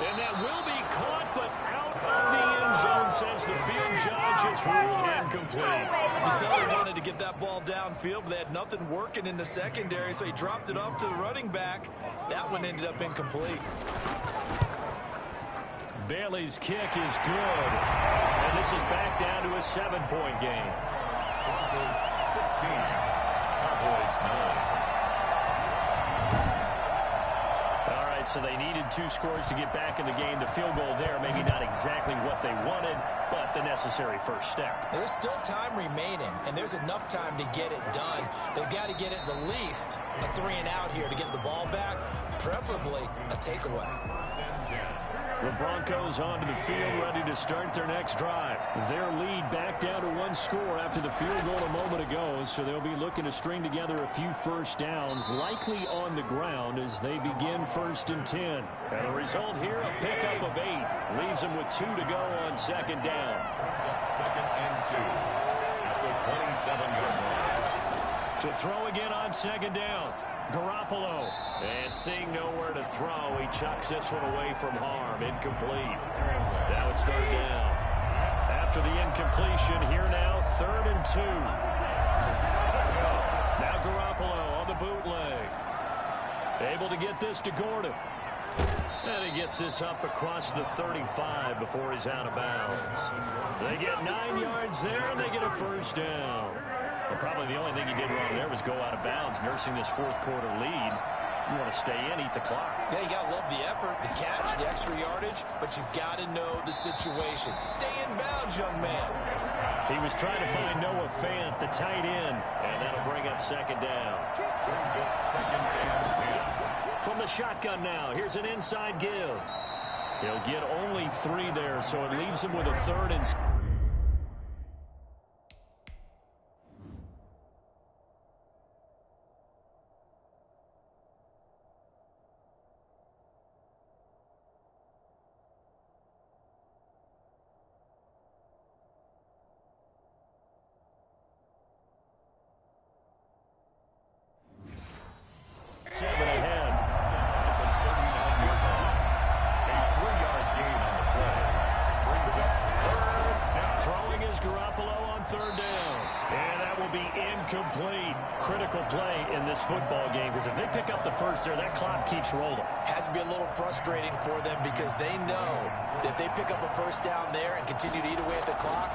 And that will be caught, but out of the end zone, says the field judge. It's ruled incomplete. You can tell he wanted to get that ball downfield, but they had nothing working in the secondary, so he dropped it off to the running back. That one ended up incomplete. Bailey's kick is good. And this is back down to a 7-point game. Broncos 16, Cowboys 9. All right, so they needed 2 scores to get back in the game. The field goal there, maybe not exactly what they wanted, but the necessary first step. There's still time remaining, and there's enough time to get it done. They've got to get it the least a 3-and-out here to get the ball back, preferably a takeaway. The Broncos onto the field, ready to start their next drive. Their lead back down to 1 score after the field goal a moment ago, so they'll be looking to string together a few first downs, likely on the ground as they begin 1st and 10. And the result here, a pickup of 8. Leaves them with 2 to go on 2nd down. 2nd and 2 at the 27-yard line. To throw again on 2nd down. Garoppolo, and seeing nowhere to throw, he chucks this one away from harm. Incomplete. Now it's 3rd down. After the incompletion, here now, 3rd and 2. Now Garoppolo on the bootleg. Able to get this to Gordon. And he gets this up across the 35 before he's out of bounds. They get 9 yards there, and they get a 1st down. Well, probably the only thing he did wrong there was go out of bounds, nursing this 4th quarter lead. You want to stay in, eat the clock. Yeah, you got to love the effort, the catch, the extra yardage, but you've got to know the situation. Stay in bounds, young man. He was trying to find Noah Fant, the tight end, and that'll bring up 2nd down. Brings up 2nd and 10. From the shotgun now, here's an inside give. He'll get only 3 there, so it leaves him with a 3rd and 6. Football game, because if they pick up the 1st there, that clock keeps rolling. Has to be a little frustrating for them because they know that if they pick up a 1st down there and continue to eat away at the clock,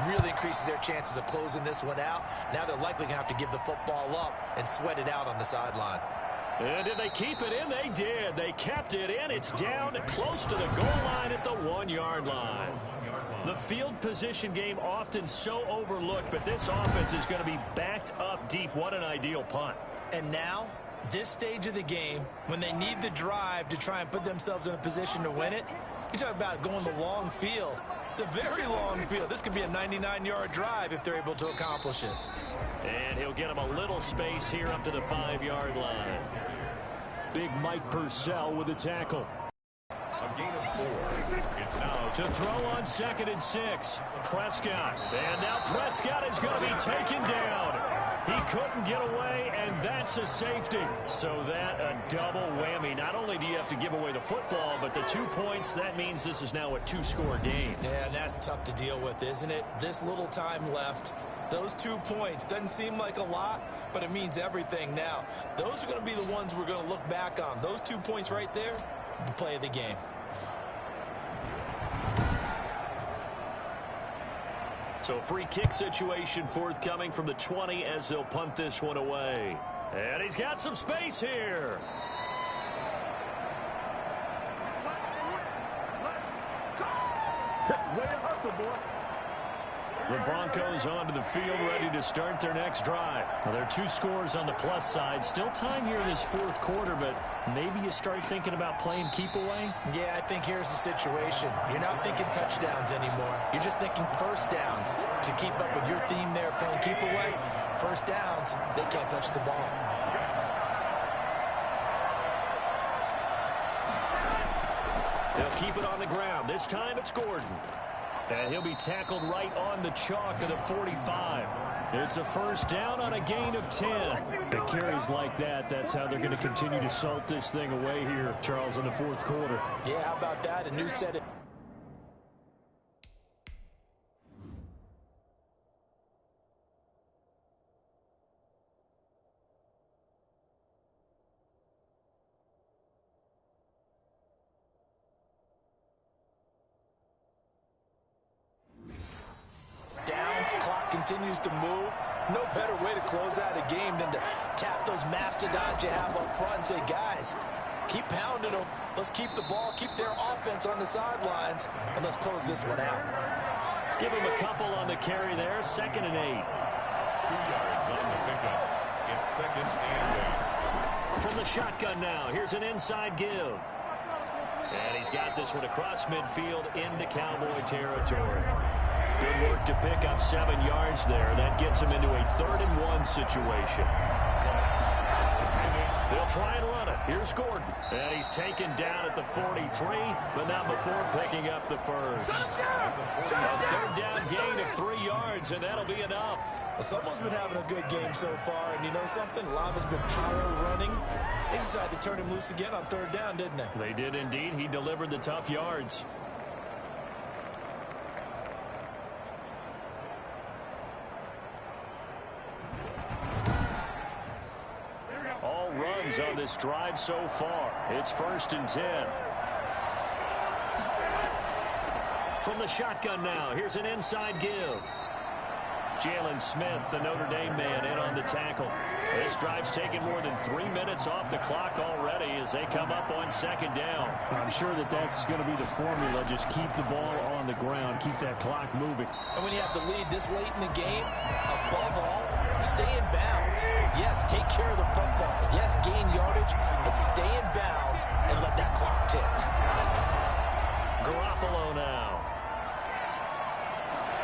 really increases their chances of closing this one out. Now they're likely going to have to give the football up and sweat it out on the sideline. And did they keep it in? They did. They kept it in. It's down close to the goal line at the 1-yard line. The field position game often so overlooked, but this offense is going to be backed up deep. What an ideal punt. And now, this stage of the game, when they need the drive to try and put themselves in a position to win it, you talk about going the long field, the very long field. This could be a 99-yard drive if they're able to accomplish it. And he'll get him a little space here up to the 5-yard line. Big Mike Purcell with a tackle. A gain of 4. It's now to throw on 2nd and 6. Prescott. And now Prescott is going to be taken down. He couldn't get away, and that's a safety. So that a double whammy. Not only do you have to give away the football, but the 2 points, that means this is now a 2-score game. Yeah, and that's tough to deal with, isn't it? This little time left. Those 2 points doesn't seem like a lot, but it means everything now. Those are going to be the ones we're going to look back on. Those 2 points right there, the play of the game. So free kick situation forthcoming from the 20 as they'll punt this one away. And he's got some space here. Way to hustle, boy. The Broncos onto the field, ready to start their next drive. Well, there are 2 scores on the plus side. Still time here in this 4th quarter, but maybe you start thinking about playing keep away? Yeah, I think here's the situation. You're not thinking touchdowns anymore. You're just thinking 1st downs. To keep up with your theme there, playing keep away, 1st downs, they can't touch the ball. They'll keep it on the ground. This time it's Gordon. And he'll be tackled right on the chalk of the 45. It's a first down on a gain of 10. The carries like that, that's how they're going to continue to salt this thing away here, Charles, in the fourth quarter. Yeah, how about that? A new set of... Clock continues to move. No better way to close out a game than to tap those mastodons you have up front and say, guys, keep pounding them. Let's keep the ball, keep their offense on the sidelines, and let's close this one out. Give him a couple on the carry there. 2nd and 8. 2 yards on the pickup. It's 2nd and 8. From the shotgun now, here's an inside give. And he's got this one across midfield into Cowboy territory. Good work to pick up 7 yards there. That gets him into a 3rd and 1 situation. They'll try and run it. Here's Gordon. And he's taken down at the 43, but not before picking up the first. A 3rd down gain of 3 yards, and that'll be enough. Well, someone's been having a good game so far, and you know something? A lot of it's been power running. They decided to turn him loose again on 3rd down, didn't they? They did indeed. He delivered the tough yards. On this drive so far. It's 1st and 10. From the shotgun now, here's an inside give. Jalen Smith, the Notre Dame man, in on the tackle. This drive's taken more than 3 minutes off the clock already as they come up on 2nd down. I'm sure that's going to be the formula. Just keep the ball on the ground, keep that clock moving. And when you have the lead this late in the game, above all, stay in bounds. Yes, take care of the football. Yes, gain yardage, but stay in bounds and let that clock tick. Garoppolo now.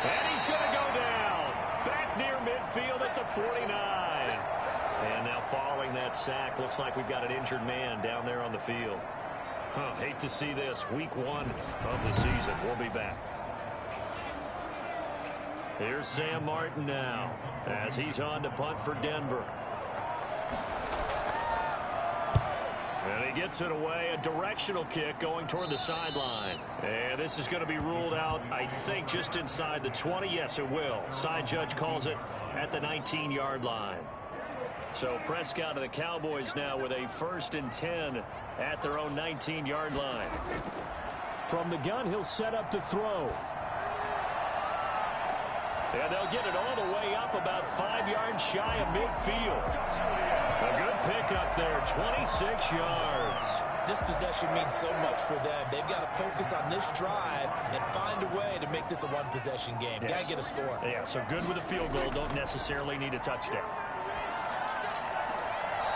And he's going to go down. Back near midfield at the 49. And now following that sack, looks like we've got an injured man down there on the field. Hate to see this. Week 1 of the season. We'll be back. Here's Sam Martin now as he's on to punt for Denver. And he gets it away. A directional kick going toward the sideline. And this is going to be ruled out, I think, just inside the 20. Yes, it will. Side judge calls it at the 19-yard line. So Prescott of the Cowboys now with a 1st and 10 at their own 19-yard line. From the gun, he'll set up to throw. And they'll get it all the way up about 5 yards shy of midfield. A good pickup there, 26 yards. This possession means so much for them. They've got to focus on this drive and find a way to make this a one-possession game. Yes. Got to get a score. Yeah, so good with a field goal. Don't necessarily need a touchdown.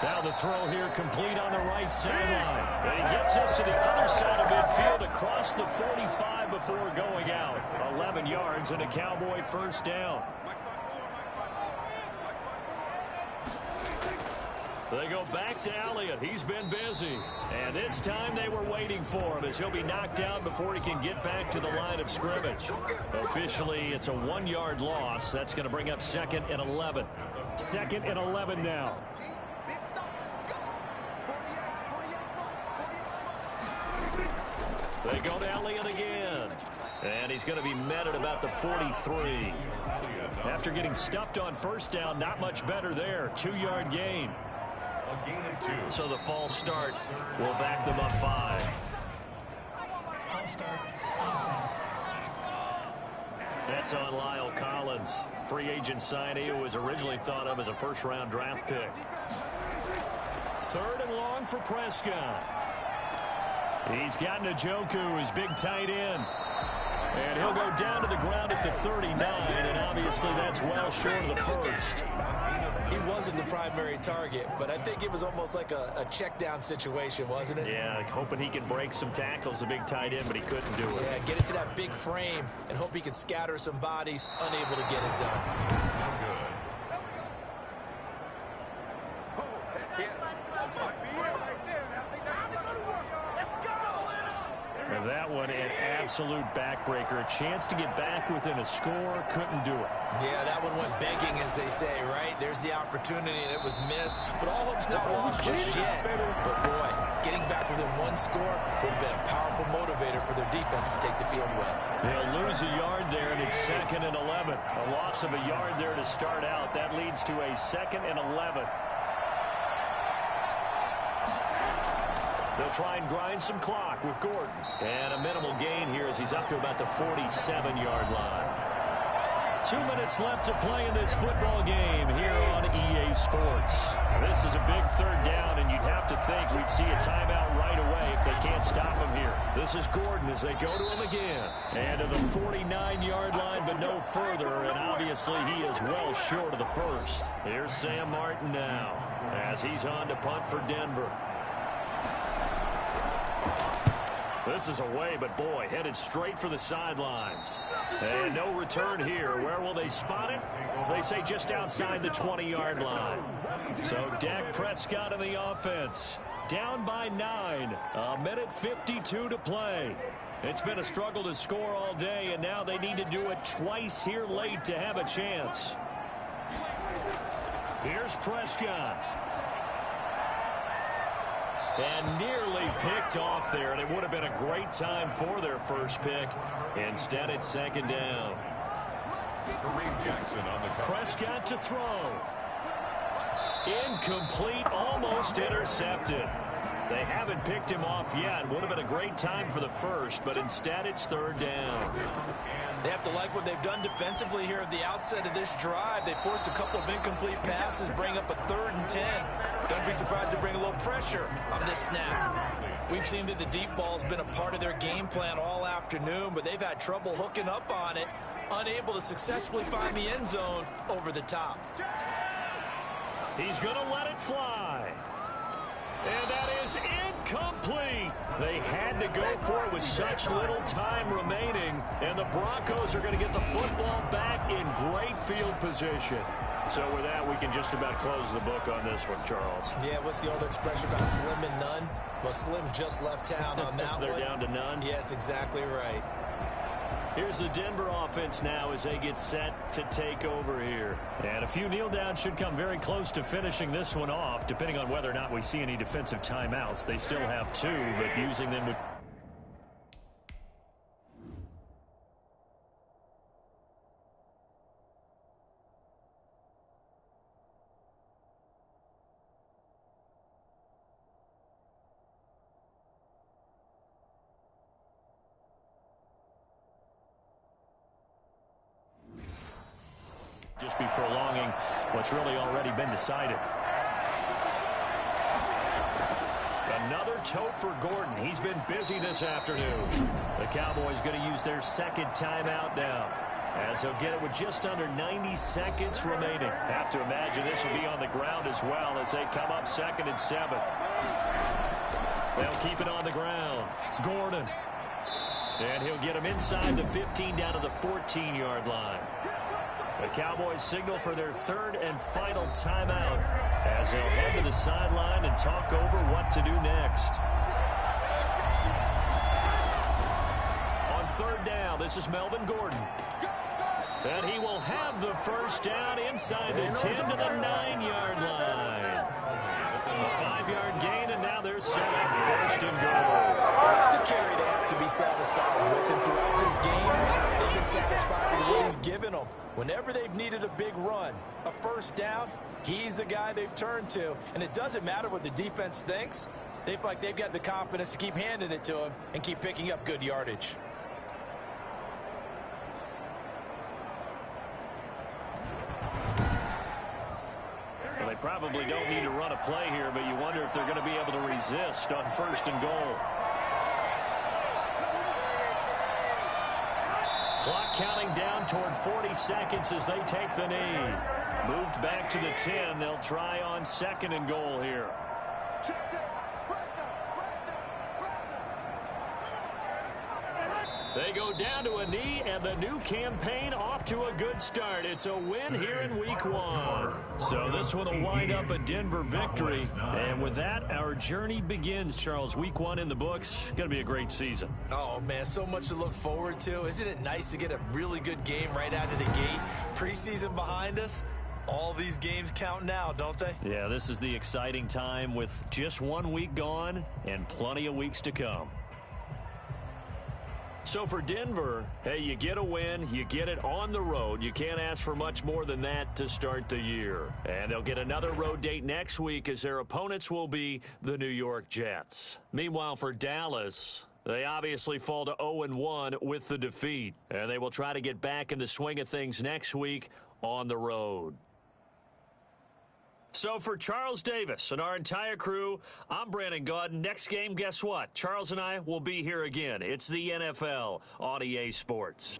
Now the throw here complete on the right sideline. And he gets us to the other side of midfield across the 45 before going out. 11 yards and a Cowboy 1st down. They go back to Elliott. He's been busy. And this time they were waiting for him as he'll be knocked out before he can get back to the line of scrimmage. Officially, it's a 1-yard loss. That's going to bring up 2nd and 11. 2nd and 11 now. They go to Elliott again. And he's going to be met at about the 43. After getting stuffed on 1st down, not much better there. 2-yard gain. So the false start will back them up 5. False start, offense. That's on Lyle Collins. Free agent signee who was originally thought of as a 1st-round draft pick. 3rd and long for Prescott. He's got Njoku, his big tight end. And he'll go down to the ground at the 39, and obviously that's well short of the 1st. He wasn't the primary target, but I think it was almost like a check-down situation, wasn't it? Yeah, hoping he can break some tackles, a big tight end, but he couldn't do it. Yeah, get into that big frame and hope he can scatter some bodies, unable to get it done. And That one an absolute backbreaker. A chance to get back within a score, couldn't do it. Yeah, that one went begging, as they say, right? There's the opportunity, and it was missed. But all hope's not lost just yet. But, boy, getting back within one score would have been a powerful motivator for their defense to take the field with. They'll lose a yard there, and it's 2nd and 11. A loss of a yard there to start out. That leads to a 2nd and 11. They'll try and grind some clock with Gordon. And a minimal gain here as he's up to about the 47-yard line. 2 minutes left to play in this football game here on EA Sports. This is a big 3rd down, and you'd have to think we'd see a timeout right away if they can't stop him here. This is Gordon as they go to him again. And to the 49-yard line, but no further, and obviously he is well short of the first. Here's Sam Martin now as he's on to punt for Denver. This is away, but boy, headed straight for the sidelines. And no return here. Where will they spot it? They say just outside the 20-yard line. So Dak Prescott in the offense. Down by 9. 1:52 to play. It's been a struggle to score all day, and now they need to do it twice here late to have a chance. Here's Prescott. And nearly picked off there, and it would have been a great time for their first pick. Instead, it's 2nd down. Prescott to throw. Incomplete, almost intercepted. They haven't picked him off yet. Would have been a great time for the first, but instead it's 3rd down. They have to like what they've done defensively here at the outset of this drive. They forced a couple of incomplete passes, bring up a 3rd and 10. Don't be surprised to bring a little pressure on this snap. We've seen that the deep ball has been a part of their game plan all afternoon, but they've had trouble hooking up on it, unable to successfully find the end zone over the top. He's going to let it fly. And that is incomplete. They had to go for it with such little time remaining. And the Broncos are going to get the football back in great field position. So with that, we can just about close the book on this one, Charles. Yeah, what's the old expression about slim and none? Well, Slim just left town on that They're one. down to none? Yes, exactly right. Here's the Denver offense now as they get set to take over here. And a few kneel downs should come very close to finishing this one off, depending on whether or not we see any defensive timeouts. They still have 2, but using them would... just be prolonging what's really already been decided. Another tote for Gordon. He's been busy this afternoon. The Cowboys going to use their 2nd timeout now, as they'll get it with just under 90 seconds remaining. Have to imagine this will be on the ground as well as they come up 2nd and 7. They'll keep it on the ground. Gordon. And he'll get him inside the 15 down to the 14-yard line. The Cowboys signal for their 3rd and final timeout as they'll head to the sideline and talk over what to do next. On 3rd down, this is Melvin Gordon. And he will have the first down inside the 10 to the 9-yard line. A 5-yard gain, and now they're set up 1st and goal. It's a carry they have to be satisfied with, and throughout this game, they've been satisfied with what he's given them. Whenever they've needed a big run, a 1st down, he's the guy they've turned to. And it doesn't matter what the defense thinks. They feel like they've got the confidence to keep handing it to him and keep picking up good yardage. Well, they probably don't need to run a play here, but you wonder if they're going to be able to resist on 1st and goal. Clock counting down toward 40 seconds as they take the knee. Moved back to the 10. They'll try on 2nd and goal here. They go down to a knee, and the new campaign off to a good start. It's a win here in Week 1. So this one will wind up a Denver victory. And with that, our journey begins, Charles. Week 1 in the books. Going to be a great season. Oh, man, so much to look forward to. Isn't it nice to get a really good game right out of the gate? Preseason behind us. All these games count now, don't they? Yeah, this is the exciting time with just 1 week gone and plenty of weeks to come. So for Denver, hey, you get a win, you get it on the road. You can't ask for much more than that to start the year. And they'll get another road date next week as their opponents will be the New York Jets. Meanwhile, for Dallas, they obviously fall to 0-1 with the defeat. And they will try to get back in the swing of things next week on the road. So for Charles Davis and our entire crew, I'm Brandon Gaudin. Next game, guess what? Charles and I will be here again. It's the NFL on EA Sports.